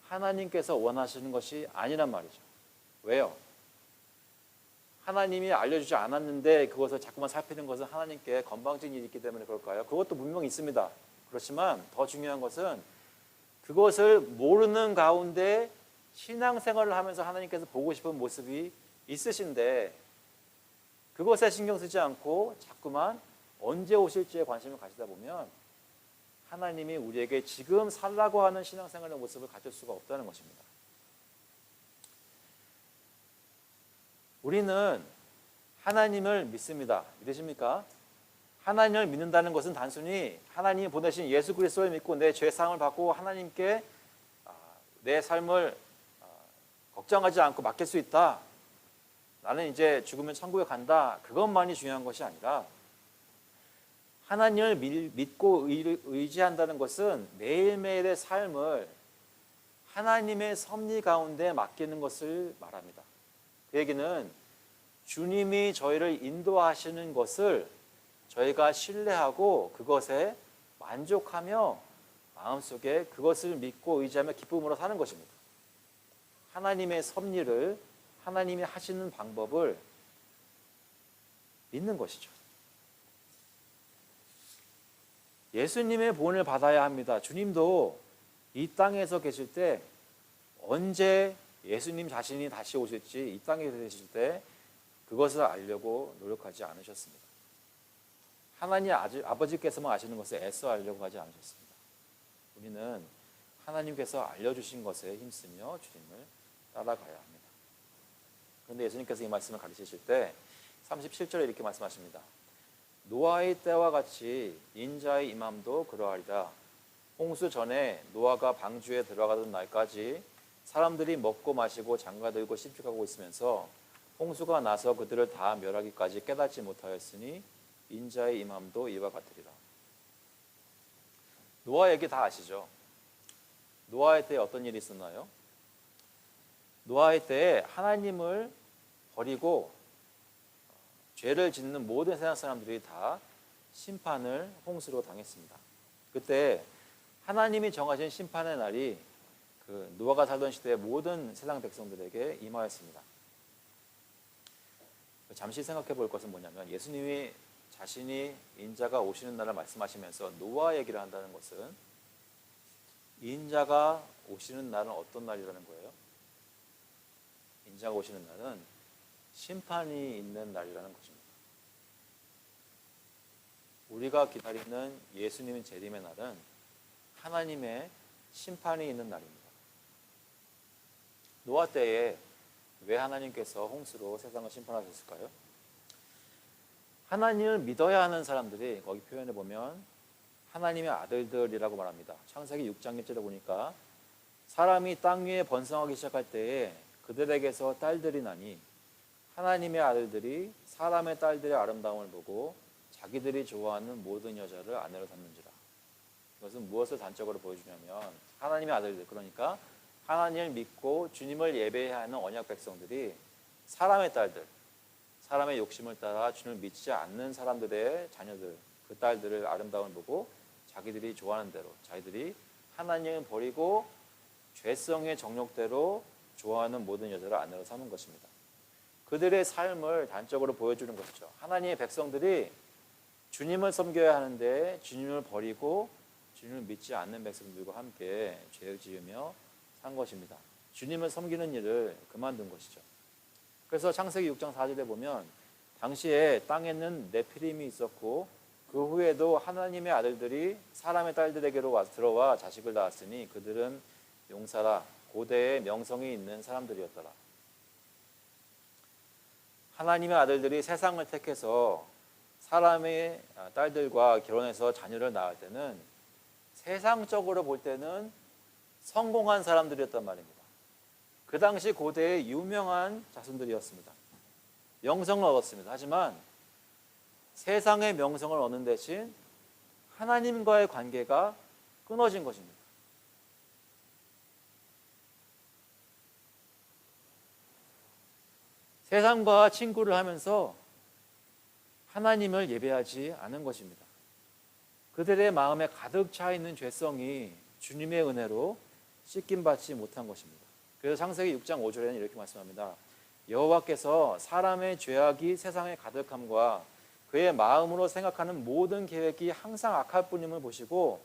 하나님께서 원하시는 것이 아니란 말이죠. 왜요? 하나님이 알려주지 않았는데 그것을 자꾸만 살피는 것은 하나님께 건방진 일이 있기 때문에 그럴까요? 그것도 분명히 있습니다. 그렇지만 더 중요한 것은 그것을 모르는 가운데 신앙생활을 하면서 하나님께서 보고 싶은 모습이 있으신데 그것에 신경 쓰지 않고 자꾸만 언제 오실지에 관심을 가지다 보면 하나님이 우리에게 지금 살라고 하는 신앙생활의 모습을 가질 수가 없다는 것입니다. 우리는 하나님을 믿습니다. 믿으십니까? 하나님을 믿는다는 것은 단순히 하나님이 보내신 예수 그리스도를 믿고 내 죄사함을 받고 하나님께 내 삶을 걱정하지 않고 맡길 수 있다. 나는 이제 죽으면 천국에 간다. 그것만이 중요한 것이 아니라 하나님을 믿고 의지한다는 것은 매일매일의 삶을 하나님의 섭리 가운데 맡기는 것을 말합니다. 그 얘기는 주님이 저희를 인도하시는 것을 저희가 신뢰하고 그것에 만족하며 마음속에 그것을 믿고 의지하며 기쁨으로 사는 것입니다. 하나님의 섭리를 하나님이 하시는 방법을 믿는 것이죠. 예수님의 본을 받아야 합니다. 주님도 이 땅에서 계실 때 언제 예수님 자신이 다시 오실지 이 땅에 계실 때 그것을 알려고 노력하지 않으셨습니다. 하나님 아버지께서만 아시는 것을 애써 알려고 하지 않으셨습니다. 우리는 하나님께서 알려주신 것에 힘쓰며 주님을 따라가야 합니다. 그런데 예수님께서 이 말씀을 가르치실 때 37절에 이렇게 말씀하십니다. 노아의 때와 같이 인자의 임함도 그러하리라. 홍수 전에 노아가 방주에 들어가던 날까지 사람들이 먹고 마시고 장가들고 심축하고 있으면서 홍수가 나서 그들을 다 멸하기까지 깨닫지 못하였으니 인자의 임함도 이와 같으리라. 노아 얘기 다 아시죠? 노아의 때에 어떤 일이 있었나요? 노아의 때에 하나님을 버리고 죄를 짓는 모든 세상 사람들이 다 심판을 홍수로 당했습니다. 그때 하나님이 정하신 심판의 날이 그 노아가 살던 시대의 모든 세상 백성들에게 임하였습니다. 잠시 생각해 볼 것은 뭐냐면 예수님이 자신이 인자가 오시는 날을 말씀하시면서 노아 얘기를 한다는 것은 인자가 오시는 날은 어떤 날이라는 거예요? 인자가 오시는 날은 심판이 있는 날이라는 것입니다. 우리가 기다리는 예수님의 재림의 날은 하나님의 심판이 있는 날입니다. 노아 때에 왜 하나님께서 홍수로 세상을 심판하셨을까요? 하나님을 믿어야 하는 사람들이 거기 표현해 보면 하나님의 아들들이라고 말합니다. 창세기 6장 1절에 보니까 사람이 땅 위에 번성하기 시작할 때에 그들에게서 딸들이 나니 하나님의 아들들이 사람의 딸들의 아름다움을 보고 자기들이 좋아하는 모든 여자를 아내로 삼는지라. 이것은 무엇을 단적으로 보여주냐면 하나님의 아들들, 그러니까 하나님을 믿고 주님을 예배해야 하는 언약 백성들이 사람의 딸들, 사람의 욕심을 따라 주님을 믿지 않는 사람들의 자녀들, 그 딸들을 아름다움을 보고 자기들이 좋아하는 대로 자기들이 하나님을 버리고 죄성의 정욕대로 좋아하는 모든 여자를 아내로 삼은 것입니다. 그들의 삶을 단적으로 보여주는 것이죠. 하나님의 백성들이 주님을 섬겨야 하는데 주님을 버리고 주님을 믿지 않는 백성들과 함께 죄를 지으며 산 것입니다. 주님을 섬기는 일을 그만둔 것이죠. 그래서 창세기 6장 4절에 보면 당시에 땅에는 네피림이 있었고 그 후에도 하나님의 아들들이 사람의 딸들에게로 들어와 자식을 낳았으니 그들은 용사라 고대의 명성이 있는 사람들이었더라. 하나님의 아들들이 세상을 택해서 사람의 딸들과 결혼해서 자녀를 낳을 때는 세상적으로 볼 때는 성공한 사람들이었단 말입니다. 그 당시 고대의 유명한 자손들이었습니다. 명성을 얻었습니다. 하지만 세상의 명성을 얻는 대신 하나님과의 관계가 끊어진 것입니다. 세상과 친구를 하면서 하나님을 예배하지 않은 것입니다. 그들의 마음에 가득 차 있는 죄성이 주님의 은혜로 씻김받지 못한 것입니다. 그래서 창세기 6장 5절에는 이렇게 말씀합니다. 여호와께서 사람의 죄악이 세상에 가득함과 그의 마음으로 생각하는 모든 계획이 항상 악할 뿐임을 보시고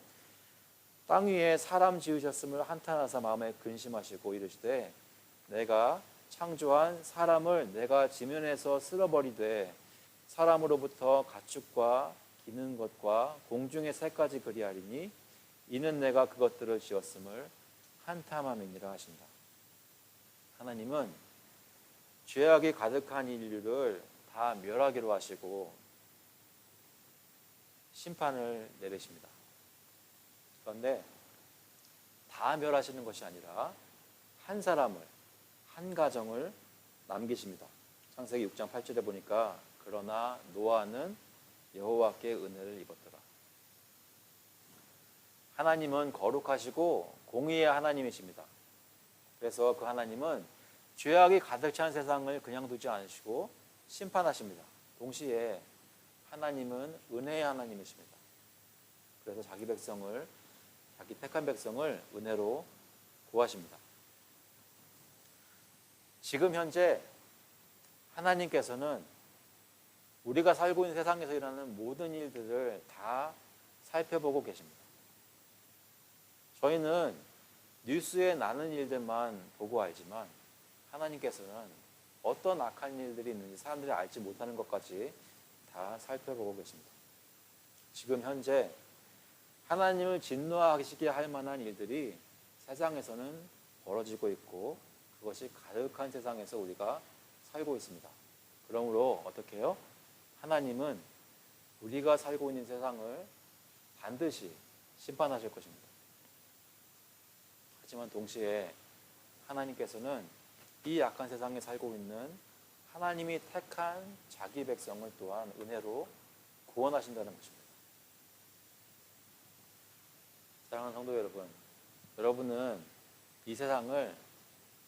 땅 위에 사람 지으셨음을 한탄하사 마음에 근심하시고 이르시되 내가 창조한 사람을 내가 지면에서 쓸어버리되 사람으로부터 가축과 기는 것과 공중의 새까지 그리하리니 이는 내가 그것들을 지었음을 한탄함이니라 하신다. 하나님은 죄악이 가득한 인류를 다 멸하기로 하시고 심판을 내리십니다. 그런데 다 멸하시는 것이 아니라 한 사람을, 한 가정을 남기십니다. 창세기 6장 8절에 보니까 그러나 노아는 여호와께 은혜를 입었더라. 하나님은 거룩하시고 공의의 하나님이십니다. 그래서 그 하나님은 죄악이 가득 찬 세상을 그냥 두지 않으시고 심판하십니다. 동시에 하나님은 은혜의 하나님이십니다. 그래서 자기 택한 백성을 은혜로 구하십니다. 지금 현재 하나님께서는 우리가 살고 있는 세상에서 일어나는 모든 일들을 다 살펴보고 계십니다. 저희는 뉴스에 나는 일들만 보고 알지만 하나님께서는 어떤 악한 일들이 있는지 사람들이 알지 못하는 것까지 다 살펴보고 계십니다. 지금 현재 하나님을 진노하시게 할 만한 일들이 세상에서는 벌어지고 있고 그것이 가득한 세상에서 우리가 살고 있습니다. 그러므로 어떻게 해요? 하나님은 우리가 살고 있는 세상을 반드시 심판하실 것입니다. 하지만 동시에 하나님께서는 이 악한 세상에 살고 있는 하나님이 택한 자기 백성을 또한 은혜로 구원하신다는 것입니다. 사랑하는 성도 여러분, 여러분은 이 세상을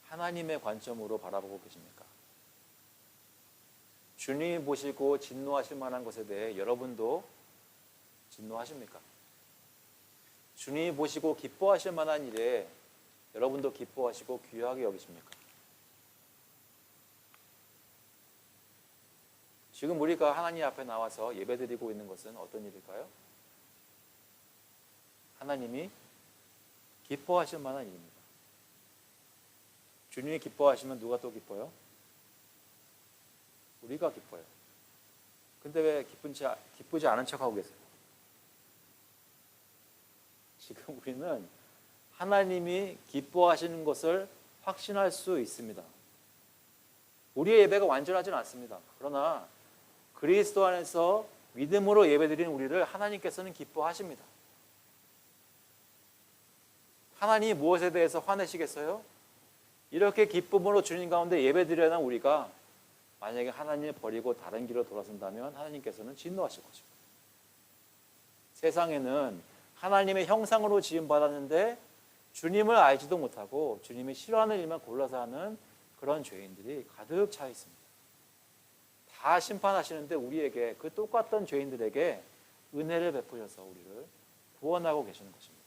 하나님의 관점으로 바라보고 계십니까? 주님이 보시고 진노하실 만한 것에 대해 여러분도 진노하십니까? 주님이 보시고 기뻐하실 만한 일에 여러분도 기뻐하시고 귀하게 여기십니까? 지금 우리가 하나님 앞에 나와서 예배드리고 있는 것은 어떤 일일까요? 하나님이 기뻐하실 만한 일입니다. 주님이 기뻐하시면 누가 또 기뻐요? 우리가 기뻐요. 근데 왜 기쁘지 않은 척하고 계세요? 지금 우리는 하나님이 기뻐하시는 것을 확신할 수 있습니다. 우리의 예배가 완전하지는 않습니다. 그러나 그리스도 안에서 믿음으로 예배드리는 우리를 하나님께서는 기뻐하십니다. 하나님이 무엇에 대해서 화내시겠어요? 이렇게 기쁨으로 주님 가운데 예배드리려는 우리가 만약에 하나님을 버리고 다른 길로 돌아선다면 하나님께서는 진노하실 것입니다. 세상에는 하나님의 형상으로 지음받았는데 주님을 알지도 못하고 주님이 싫어하는 일만 골라서 하는 그런 죄인들이 가득 차 있습니다. 다 심판하시는데 우리에게 그 똑같던 죄인들에게 은혜를 베푸셔서 우리를 구원하고 계시는 것입니다.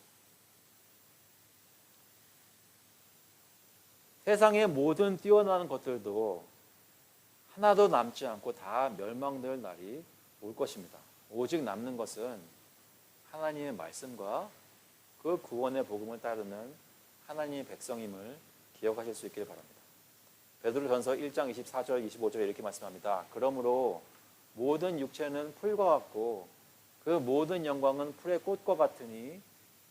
세상의 모든 뛰어나는 것들도 하나도 남지 않고 다 멸망될 날이 올 것입니다. 오직 남는 것은 하나님의 말씀과 그 구원의 복음을 따르는 하나님의 백성임을 기억하실 수 있기를 바랍니다. 베드로전서 1장 24절 25절에 이렇게 말씀합니다. 그러므로 모든 육체는 풀과 같고 그 모든 영광은 풀의 꽃과 같으니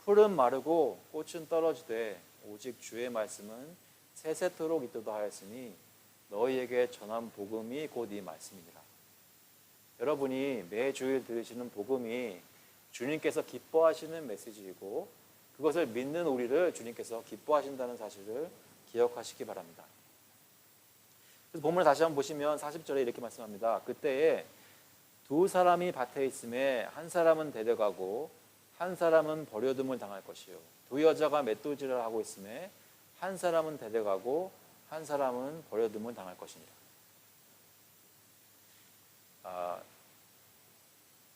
풀은 마르고 꽃은 떨어지되 오직 주의 말씀은 세세토록 있도다 하였으니 너희에게 전한 복음이 곧 이 말씀이니라. 여러분이 매주일 들으시는 복음이 주님께서 기뻐하시는 메시지이고 그것을 믿는 우리를 주님께서 기뻐하신다는 사실을 기억하시기 바랍니다. 그래서 본문을 다시 한번 보시면 40절에 이렇게 말씀합니다. 그때에 두 사람이 밭에 있음에 한 사람은 데려가고 한 사람은 버려둠을 당할 것이요 두 여자가 맷돌질을 하고 있음에 한 사람은 데려가고 한 사람은 버려둠을 당할 것이니라.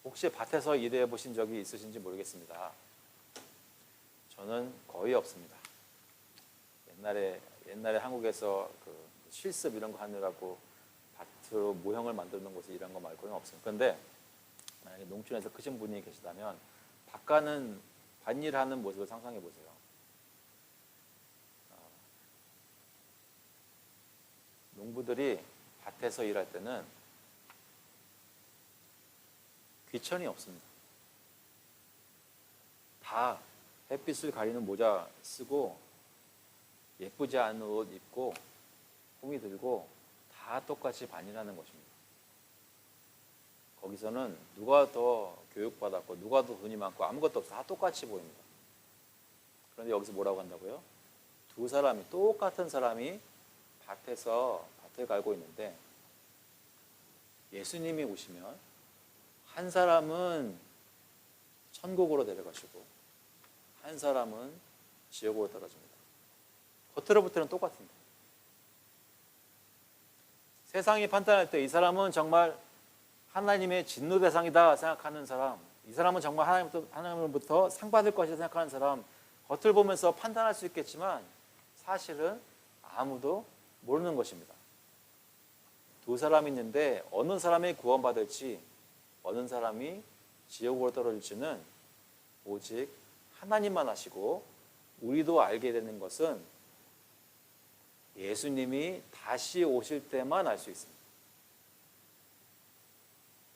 혹시 밭에서 일해 보신 적이 있으신지 모르겠습니다. 저는 거의 없습니다. 옛날에 한국에서 그 실습 이런 거 하느라고 밭으로 모형을 만드는 곳에 일한 거 말고는 없습니다. 그런데 만약에 농촌에서 크신 분이 계시다면 밭 가는 밭일하는 모습을 상상해 보세요. 농부들이 밭에서 일할 때는 귀천이 없습니다. 다 햇빛을 가리는 모자 쓰고 예쁘지 않은 옷 입고 호미 들고 다 똑같이 반일하는 것입니다. 거기서는 누가 더 교육받았고 누가 더 돈이 많고 아무것도 없어 다 똑같이 보입니다. 그런데 여기서 뭐라고 한다고요? 두 사람이 똑같은 사람이 밭에서 밭을 갈고 있는데 예수님이 오시면 한 사람은 천국으로 데려가시고 한 사람은 지옥으로 떨어집니다. 겉으로 볼 때는 똑같은데 세상이 판단할 때 이 사람은 정말 하나님의 진노 대상이다 생각하는 사람, 이 사람은 정말 하나님으로부터 상 받을 것이다 생각하는 사람, 겉을 보면서 판단할 수 있겠지만 사실은 아무도 모르는 것입니다. 두 사람이 있는데 어느 사람이 구원받을지 어느 사람이 지옥으로 떨어질지는 오직 하나님만 아시고 우리도 알게 되는 것은 예수님이 다시 오실 때만 알 수 있습니다.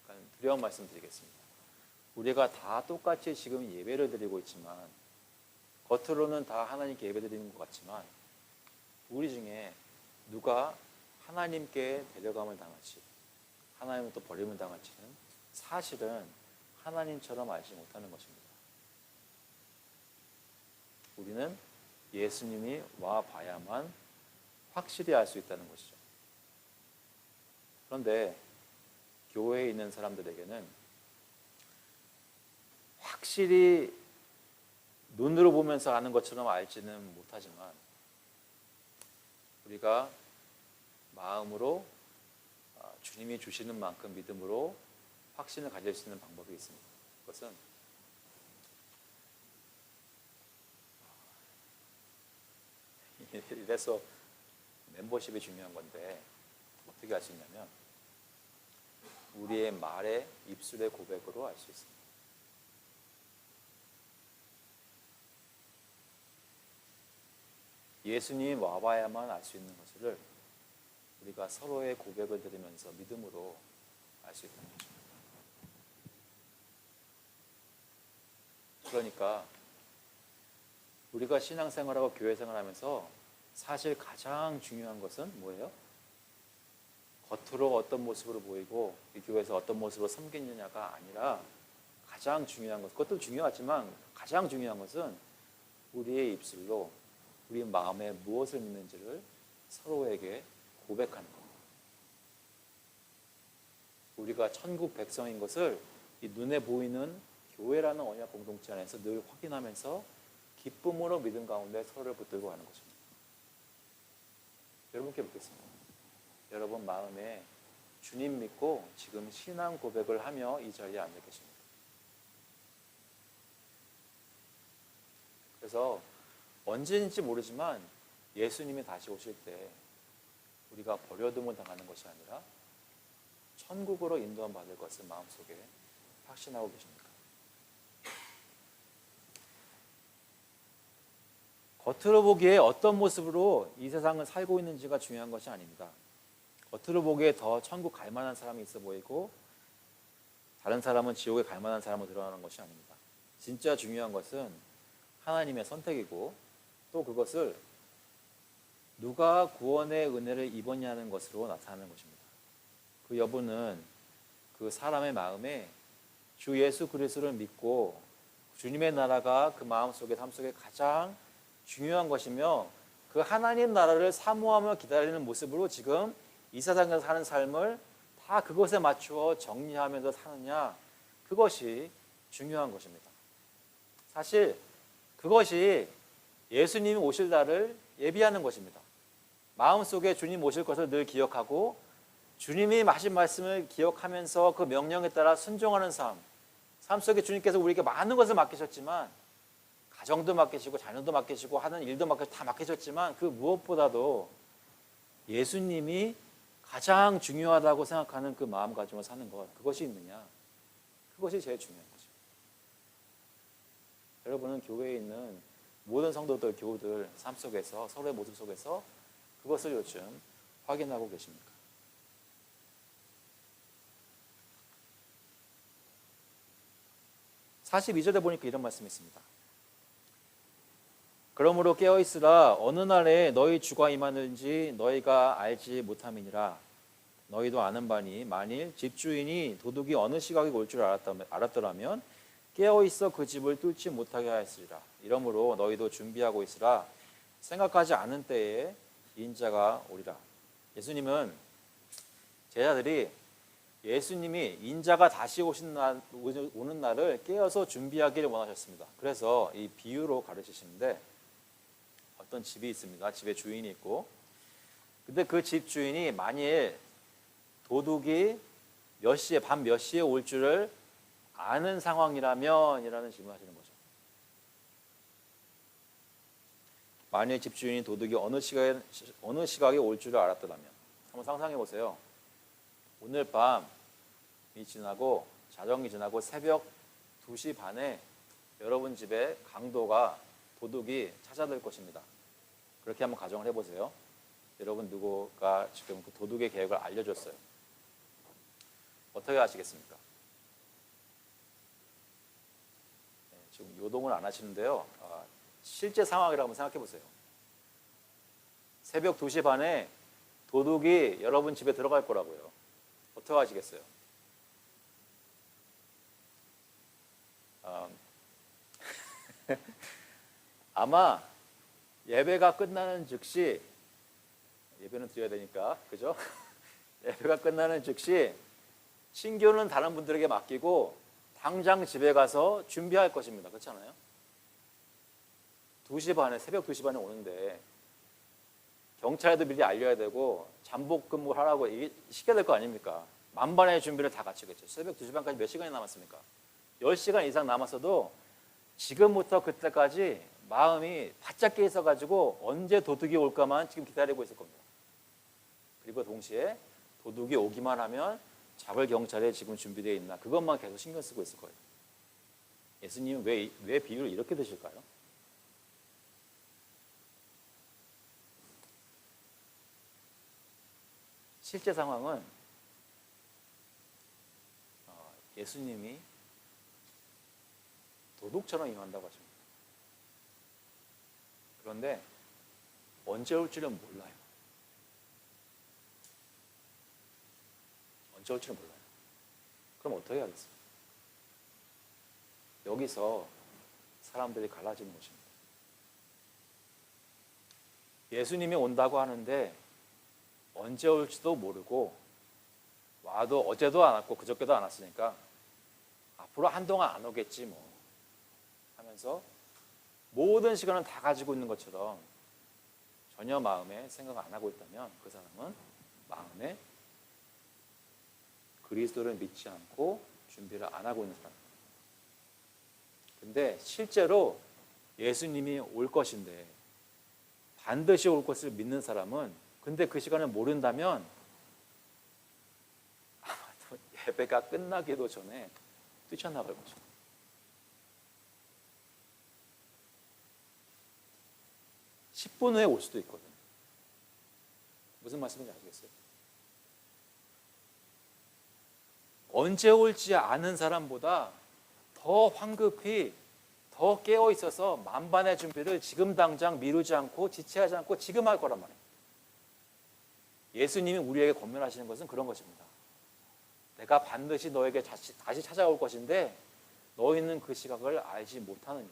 그러니까 두려운 말씀 드리겠습니다. 우리가 다 똑같이 지금 예배를 드리고 있지만 겉으로는 다 하나님께 예배 드리는 것 같지만 우리 중에 누가 하나님께 데려감을 당할지 하나님은 또 버림을 당할지는 사실은 하나님처럼 알지 못하는 것입니다. 우리는 예수님이 와 봐야만 확실히 알 수 있다는 것이죠. 그런데 교회에 있는 사람들에게는 확실히 눈으로 보면서 아는 것처럼 알지는 못하지만 우리가 마음으로 주님이 주시는 만큼 믿음으로 확신을 가질 수 있는 방법이 있습니다. 그것은 이래서 멤버십이 중요한 건데 어떻게 할 수 있냐면 우리의 말에 입술의 고백으로 알 수 있습니다. 예수님이 와봐야만 알 수 있는 것을 우리가 서로의 고백을 드리면서 믿음으로 알 수 있다는 것입니다. 그러니까 우리가 신앙생활하고 교회생활하면서 사실 가장 중요한 것은 뭐예요? 겉으로 어떤 모습으로 보이고 이 교회에서 어떤 모습으로 섬기느냐가 아니라 가장 중요한 것, 그것도 중요하지만 가장 중요한 것은 우리의 입술로 우리 마음에 무엇을 믿는지를 서로에게 고백하는 겁니다. 우리가 천국 백성인 것을 이 눈에 보이는 교회라는 언약 공동체 안에서 늘 확인하면서 기쁨으로 믿음 가운데 서로를 붙들고 가는 것입니다. 여러분께 묻겠습니다. 여러분 마음에 주님 믿고 지금 신앙 고백을 하며 이 자리에 앉아 계십니다. 그래서 언제인지 모르지만 예수님이 다시 오실 때 우리가 버려둠을 당하는 것이 아니라 천국으로 인도함 받을 것을 마음속에 확신하고 계십니까? 겉으로 보기에 어떤 모습으로 이 세상을 살고 있는지가 중요한 것이 아닙니다. 겉으로 보기에 더 천국 갈 만한 사람이 있어 보이고 다른 사람은 지옥에 갈 만한 사람으로 드러나는 것이 아닙니다. 진짜 중요한 것은 하나님의 선택이고 또 그것을 누가 구원의 은혜를 입었냐는 것으로 나타나는 것입니다. 그 여부는 그 사람의 마음에 주 예수 그리스도를 믿고 주님의 나라가 그 마음속에 삶 속에 가장 중요한 것이며 그 하나님 나라를 사모하며 기다리는 모습으로 지금 이 세상에서 사는 삶을 다 그것에 맞추어 정리하면서 사느냐, 그것이 중요한 것입니다. 사실 그것이 예수님이 오실 날을 예비하는 것입니다. 마음속에 주님 오실 것을 늘 기억하고 주님이 하신 말씀을 기억하면서 그 명령에 따라 순종하는 삶 속에 주님께서 우리에게 많은 것을 맡기셨지만 가정도 맡기시고 자녀도 맡기시고 하는 일도 맡기시고 다 맡기셨지만 그 무엇보다도 예수님이 가장 중요하다고 생각하는 그 마음가짐을 사는 것, 그것이 있느냐, 그것이 제일 중요한 거죠. 여러분은 교회에 있는 모든 성도들, 교우들 삶 속에서, 서로의 모습 속에서 그것을 요즘 확인하고 계십니까? 42절에 보니까 이런 말씀이 있습니다. 그러므로 깨어있으라. 어느 날에 너희 주가 임하는지 너희가 알지 못함이니라. 너희도 아는 바니 만일 집주인이 도둑이 어느 시각에 올 줄 알았더라면 깨어있어 그 집을 뚫지 못하게 하였으리라. 이러므로 너희도 준비하고 있으라. 생각하지 않은 때에 인자가 오리라. 예수님은 제자들이 예수님이 인자가 다시 오는 날을 깨어서 준비하기를 원하셨습니다. 그래서 이 비유로 가르치시는데 어떤 집이 있습니다. 집에 주인이 있고, 근데 그 집 주인이 만일 도둑이 밤 몇 시에 올 줄을 아는 상황이라면 이라는 질문을 하시는 거죠. 만일 집주인이 도둑이 어느 시각에 올 줄을 알았더라면, 한번 상상해 보세요. 오늘 밤이 지나고 자정이 지나고 새벽 2시 반에 여러분 집에 강도가 도둑이 찾아들 것입니다. 그렇게 한번 가정을 해보세요. 여러분 누구가 지금 그 도둑의 계획을 알려줬어요. 어떻게 하시겠습니까? 네, 지금 요동을 안 하시는데요. 실제 상황이라고 한번 생각해 보세요. 새벽 2시 반에 도둑이 여러분 집에 들어갈 거라고요. 어떻게 하시겠어요? 아마 예배가 끝나는 즉시, 예배는 드려야 되니까, 그죠? 예배가 끝나는 즉시 신교는 다른 분들에게 맡기고 당장 집에 가서 준비할 것입니다. 그렇지 않아요? 2시 반에, 새벽 2시 반에 오는데 경찰에도 미리 알려야 되고 잠복 근무를 하라고 시켜야 될 거 아닙니까? 만반의 준비를 다 갖추겠죠. 새벽 2시 반까지 몇 시간이 남았습니까? 10시간 이상 남았어도 지금부터 그때까지 마음이 바짝 깨 있어가지고 언제 도둑이 올까만 지금 기다리고 있을 겁니다. 그리고 동시에 도둑이 오기만 하면 잡을 경찰에 지금 준비되어 있나 그것만 계속 신경 쓰고 있을 거예요. 예수님은 왜 비유를 이렇게 드실까요? 실제 상황은 예수님이 도둑처럼 임한다고 하십니다. 그런데 언제 올지는 몰라요. 언제 올지는 몰라요. 그럼 어떻게 하겠어요? 여기서 사람들이 갈라지는 것입니다. 예수님이 온다고 하는데 언제 올지도 모르고 와도 어제도 안 왔고 그저께도 안 왔으니까 앞으로 한동안 안 오겠지 뭐 하면서 모든 시간을 다 가지고 있는 것처럼 전혀 마음에 생각 안 하고 있다면 그 사람은 마음에 그리스도를 믿지 않고 준비를 안 하고 있는 사람입니다. 근데 실제로 예수님이 올 것인데 반드시 올 것을 믿는 사람은 근데 그 시간을 모른다면 아마도 예배가 끝나기도 전에 뛰쳐나갈 것입니다. (10분) 후에 올 수도 있거든요. 무슨 말씀인지 아시겠어요? 언제 올지 아는 사람보다 더 황급히 더 깨어 있어서 만반의 준비를 지금 당장 미루지 않고 지체하지 않고 지금 할 거란 말이에요. 예수님이 우리에게 권면하시는 것은 그런 것입니다. 내가 반드시 너에게 다시 찾아올 것인데 너희는 그 시각을 알지 못하느냐.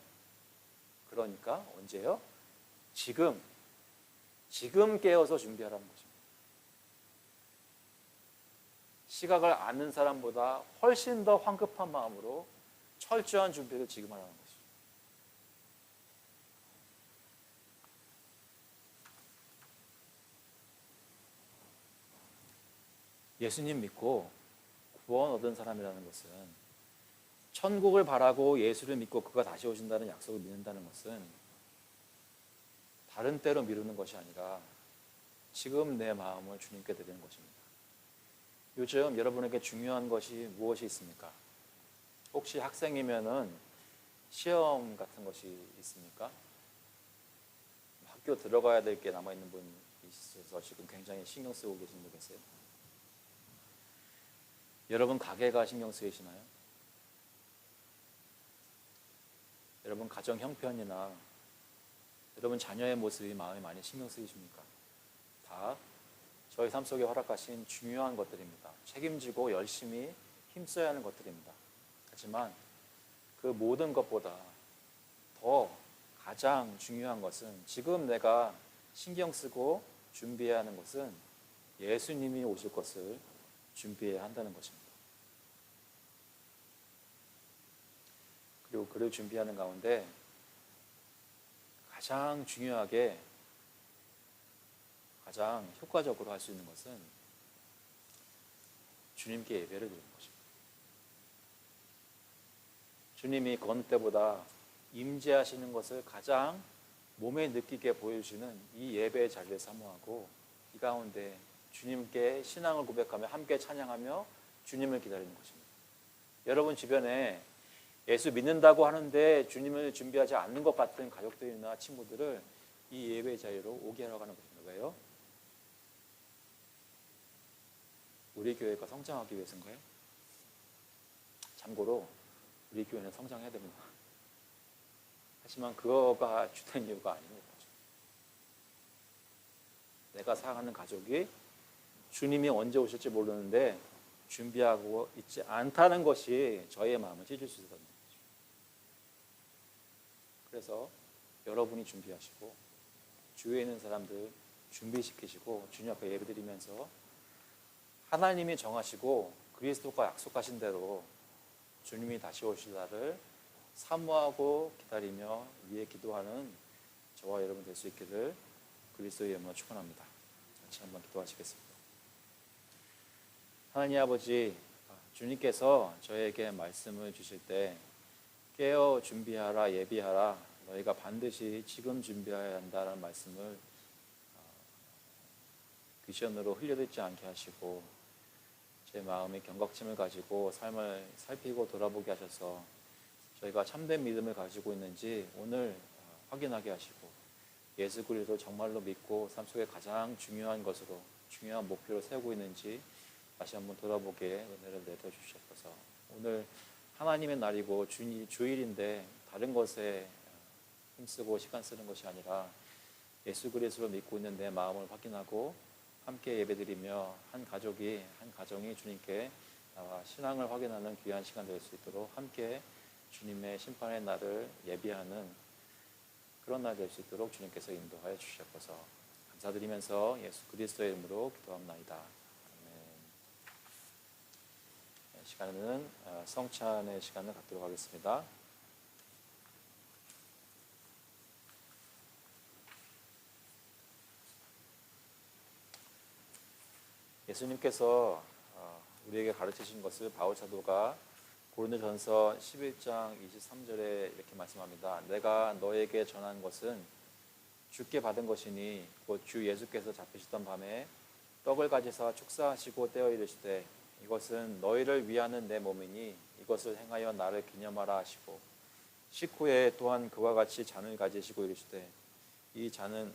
그러니까 언제요? 지금 깨어서 준비하라는 것입니다. 시각을 아는 사람보다 훨씬 더 황급한 마음으로 철저한 준비를 지금 하라는 것입니다. 예수님 믿고 구원 얻은 사람이라는 것은 천국을 바라고 예수를 믿고 그가 다시 오신다는 약속을 믿는다는 것은 다른 때로 미루는 것이 아니라 지금 내 마음을 주님께 드리는 것입니다. 요즘 여러분에게 중요한 것이 무엇이 있습니까? 혹시 학생이면은 시험 같은 것이 있습니까? 학교 들어가야 될 게 남아있는 분이 있어서 지금 굉장히 신경 쓰고 계신 분 계세요? 여러분 가게가 신경 쓰이시나요? 여러분 가정 형편이나 여러분 자녀의 모습이 마음에 많이 신경 쓰이십니까? 다 저희 삶 속에 허락하신 중요한 것들입니다. 책임지고 열심히 힘써야 하는 것들입니다. 하지만 그 모든 것보다 더 가장 중요한 것은 지금 내가 신경 쓰고 준비해야 하는 것은 예수님이 오실 것을 준비해야 한다는 것입니다. 그리고 그를 준비하는 가운데 가장 중요하게 가장 효과적으로 할 수 있는 것은 주님께 예배를 드리는 것입니다. 주님이 그 어느 때보다 임재하시는 것을 가장 몸에 느끼게 보여주시는 이 예배의 자리를 사모하고 이 가운데 주님께 신앙을 고백하며 함께 찬양하며 주님을 기다리는 것입니다. 여러분 주변에 예수 믿는다고 하는데 주님을 준비하지 않는 것 같은 가족들이나 친구들을 이 예배의 자리로 오게 하려고 하는 것입니다. 왜요? 우리 교회가 성장하기 위해서인가요? 참고로 우리 교회는 성장해야 됩니다. 하지만 그거가 주된 이유가 아닙니다. 내가 사랑하는 가족이 주님이 언제 오실지 모르는데 준비하고 있지 않다는 것이 저희의 마음을 찢을 수 있다는 거죠. 그래서 여러분이 준비하시고 주위에 있는 사람들 준비시키시고 주님 앞에 예배드리면서 하나님이 정하시고 그리스도가 약속하신 대로 주님이 다시 오실 날을 사모하고 기다리며 위에 기도하는 저와 여러분 될 수 있기를 그리스도의 이름으로 축원합니다. 같이 한번 기도하시겠습니다. 하나님 아버지, 주님께서 저에게 말씀을 주실 때 깨어 준비하라 예비하라 너희가 반드시 지금 준비해야 한다는 말씀을 비전으로 흘려듣지 않게 하시고 제 마음의 경각심을 가지고 삶을 살피고 돌아보게 하셔서 저희가 참된 믿음을 가지고 있는지 오늘 확인하게 하시고 예수 그리스도를 정말로 믿고 삶 속에 가장 중요한 것으로 중요한 목표로 세우고 있는지 다시 한번 돌아보게 은혜를 내려 주시옵소서. 오늘 하나님의 날이고 주일인데 다른 것에 힘쓰고 시간 쓰는 것이 아니라 예수 그리스도를 믿고 있는 내 마음을 확인하고 함께 예배드리며 한 가정이 주님께 신앙을 확인하는 귀한 시간 될 수 있도록 함께 주님의 심판의 날을 예비하는 그런 날 될 수 있도록 주님께서 인도하여 주시옵소서. 감사드리면서 예수 그리스도의 이름으로 기도합나이다. 아멘. 시간은 성찬의 시간을 갖도록 하겠습니다. 예수님께서 우리에게 가르치신 것을 바울 사도가 고린도전서 11장 23절에 이렇게 말씀합니다. 내가 너에게 전한 것은 주께 받은 것이니 곧 주 예수께서 잡히시던 밤에 떡을 가지사 축사하시고 떼어 이르시되 이것은 너희를 위하는 내 몸이니 이것을 행하여 나를 기념하라 하시고 식후에 또한 그와 같이 잔을 가지시고 이르시되 이 잔은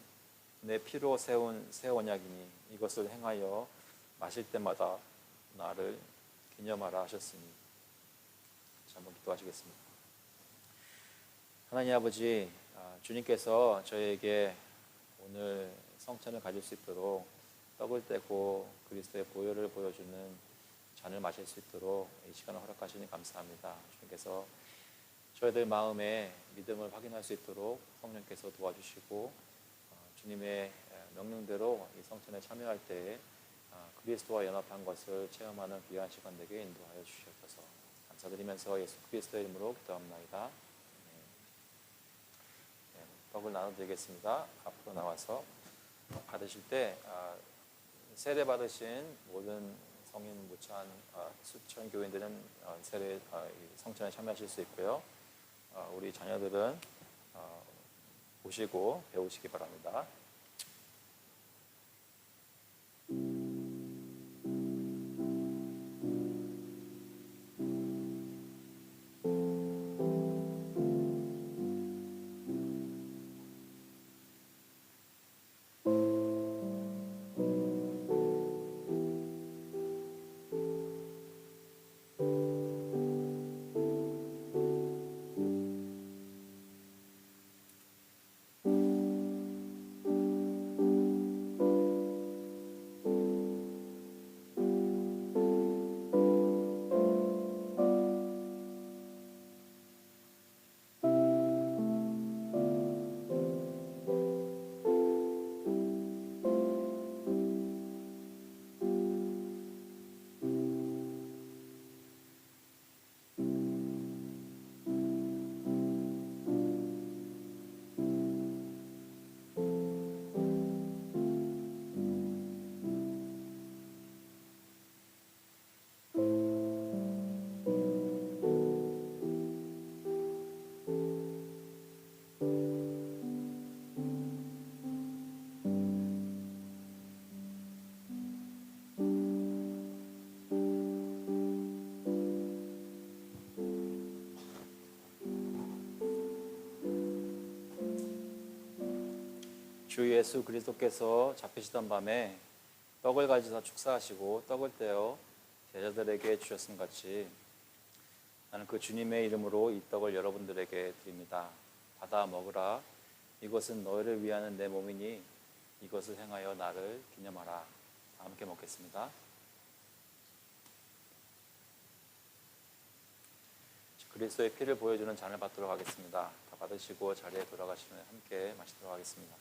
내 피로 세운 새 언약이니 이것을 행하여 마실 때마다 나를 기념하라 하셨으니. 한번 기도하시겠습니다. 하나님 아버지, 주님께서 저에게 오늘 성찬을 가질 수 있도록 떡을 떼고 그리스도의 보혈을 보여주는 잔을 마실 수 있도록 이 시간을 허락하시니 감사합니다. 주님께서 저희들 마음에 믿음을 확인할 수 있도록 성령께서 도와주시고 주님의 명령대로 이 성찬에 참여할 때에 그리스도와 연합한 것을 체험하는 귀한 시간 되게 인도하여 주시옵소서. 감사드리면서 예수 그리스도의 이름으로 기도합나이다. 네, 떡을 나눠드리겠습니다. 앞으로 나와서 받으실 때 세례 받으신 모든 성인 모찬 수천 교인들은 세례 성찬에 참여하실 수 있고요. 우리 자녀들은 보시고 배우시기 바랍니다. 주 예수 그리스도께서 잡히시던 밤에 떡을 가지사 축사하시고 떡을 떼어 제자들에게 주셨음 같이 나는 그 주님의 이름으로 이 떡을 여러분들에게 드립니다. 받아 먹으라. 이것은 너희를 위하는 내 몸이니 이것을 행하여 나를 기념하라. 함께 먹겠습니다. 그리스도의 피를 보여주는 잔을 받도록 하겠습니다. 다 받으시고 자리에 돌아가시면 함께 마시도록 하겠습니다.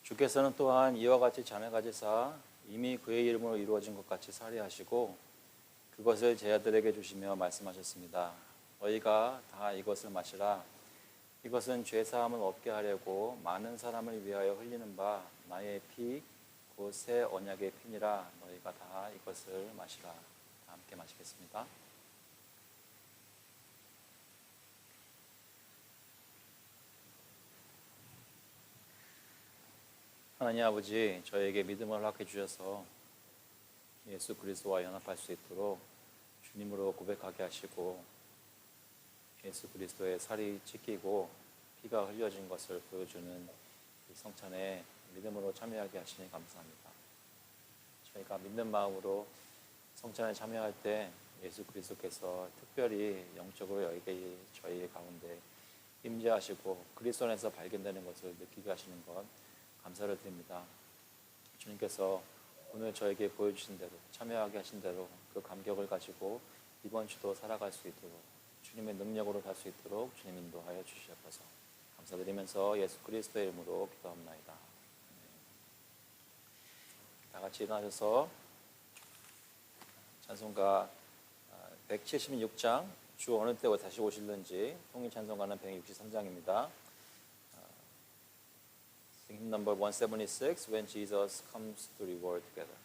주께서는 또한 이와 같이 잔을 가지사 이미 그의 이름으로 이루어진 것 같이 살해하시고 그것을 제자들에게 주시며 말씀하셨습니다. 너희가 다 이것을 마시라. 이것은 죄사함을 얻게 하려고 많은 사람을 위하여 흘리는 바 나의 피 곧 새 언약의 피니라. 너희가 다 이것을 마시라. 다 함께 마시겠습니다. 하나님 아버지, 저에게 믿음을 허락해 주셔서 예수 그리스도와 연합할 수 있도록 주님으로 고백하게 하시고 예수 그리스도의 살이 찢기고 피가 흘려진 것을 보여주는 이 성찬에 믿음으로 참여하게 하시니 감사합니다. 저희가 믿는 마음으로 성찬에 참여할 때 예수 그리스도께서 특별히 영적으로 여기 저희 가운데 임재하시고 그리스도 안에서 발견되는 것을 느끼게 하시는 것 감사를 드립니다. 주님께서 오늘 저에게 보여주신 대로 참여하게 하신 대로 그 감격을 가지고 이번 주도 살아갈 수 있도록 주님의 능력으로 살 수 있도록 주님 인도하여 주시옵소서. 감사드리면서 예수 그리스도의 이름으로 기도합나이다. 다 같이 일어나셔서 찬송가 176장 주 어느 때 다시 오실는지 통일 찬송가는 163장입니다. Hymn number 176, When Jesus Comes to Reward Together.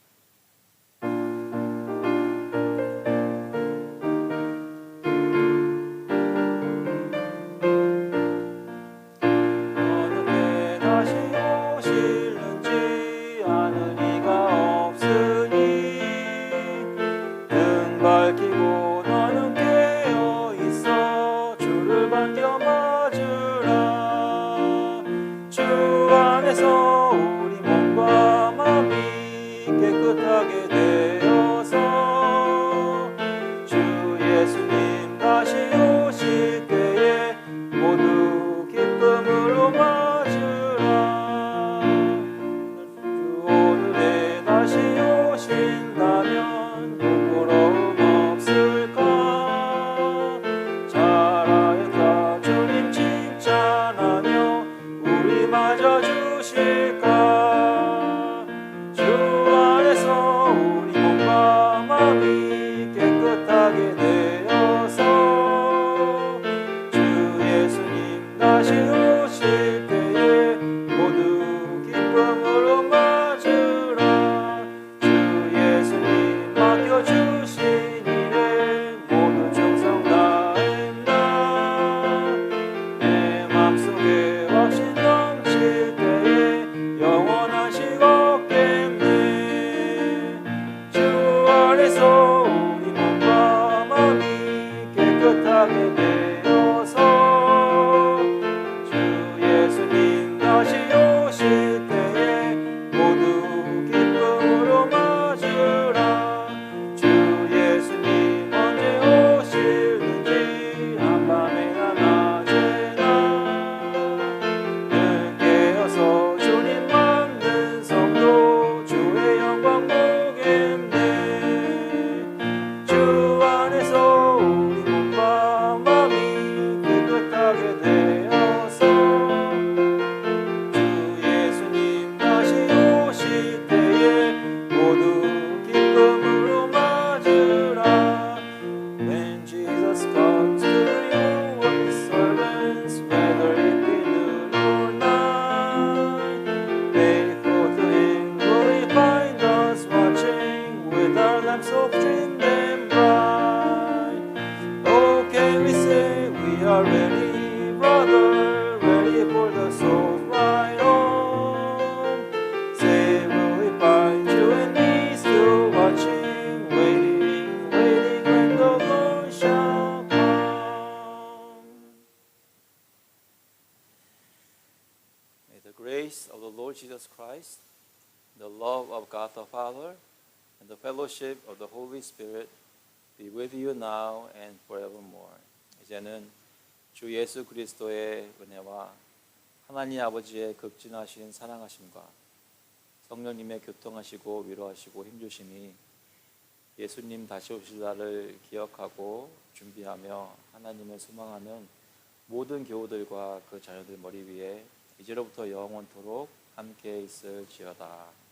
어느 때 다시 오실는지 아는 이가 없으니 등 밝히고 너는 깨어 있어 주를 반겨 맞으라. 주 안에서 우리 몸과 마음이 깨끗 깨끗하게 되어서 주 예수님 다시 오실 때에 모두 기쁨으로 맞으라. 주 예수님 언제 오실는지 한밤이나 낮에나 늦게 어서 주님 맞는 성도 주의 영광 보겠네. 주 안에서 우리 몸과 마음이 깨끗하게 되어서 주 예수님 다시 오실 때에 모두 기쁨으로 맞으라. When Jesus comes to you with his servants, whether it be noon or night, faithful to him will he find us watching with our lamps so trimmed and bright. Oh, can we say we are ready, brother, ready for the soul's ride home? Say, will we find you and me still watching, waiting, waiting when the Lord shall come? May the grace of the Lord Jesus Christ, the love of God the Father, and the fellowship of the Holy Spirit be with you now and forevermore. 이제는 주 예수 그리스도의 은혜와 하나님 아버지의 극진하신 사랑하심과 성령님의 교통하시고 위로하시고 힘주심이 예수님 다시 오실 날을 기억하고 준비하며 하나님을 소망하는 모든 교우들과 그 자녀들 머리 위에 이제로부터 영원토록 함께 있을지어다.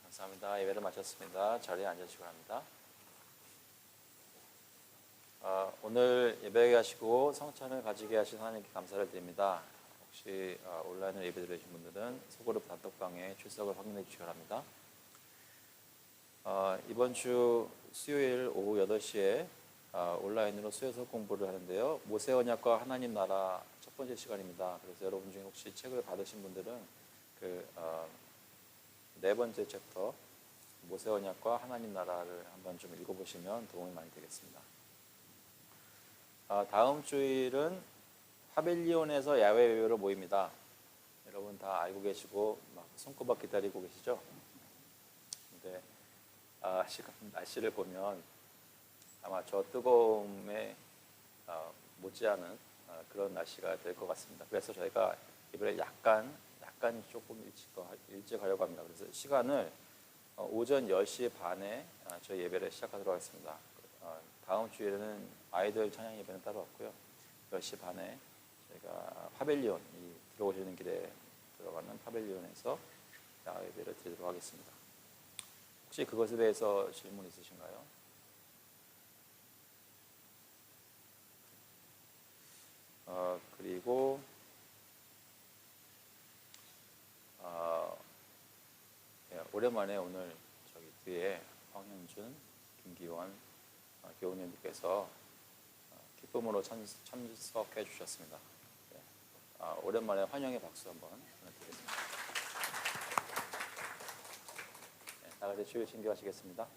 감사합니다. 예배를 마쳤습니다. 자리에 앉으시기 바랍니다. 오늘 예배에 가시고 성찬을 가지게 하신 하나님께 감사를 드립니다. 혹시 온라인으로 예배 드리신 분들은 소그룹 단톡방에 출석을 확인해 주시기 바랍니다. 이번 주 수요일 오후 8시에 온라인으로 수요석 공부를 하는데요. 모세 언약과 하나님 나라 첫 번째 시간입니다. 그래서 여러분 중에 혹시 책을 받으신 분들은 네 번째 챕터 모세 언약과 하나님 나라를 한번 좀 읽어보시면 도움이 많이 되겠습니다. 다음 주일은 파빌리온에서 야외 예배로 모입니다. 여러분 다 알고 계시고 막 손꼽아 기다리고 계시죠? 근데 지금 날씨를 보면 아마 저 뜨거움에 못지않은 그런 날씨가 될 것 같습니다. 그래서 저희가 이번에 약간 조금 일찍 하려고 합니다. 그래서 시간을 오전 10시 반에 저희 예배를 시작하도록 하겠습니다. 다음 주에는 아이들 찬양 예배는 따로 없고요. 10시 반에 저희가 파빌리온, 들어오시는 길에 들어가는 파빌리온에서 예배를 드리도록 하겠습니다. 혹시 그것에 대해서 질문 있으신가요? 그리고 오랜만에 오늘 저기 뒤에 황현준, 김기원 교우님께서 기쁨으로 참석해 주셨습니다. 오랜만에 환영의 박수 한번 드리겠습니다. 다 같이 주일 신교하시겠습니다.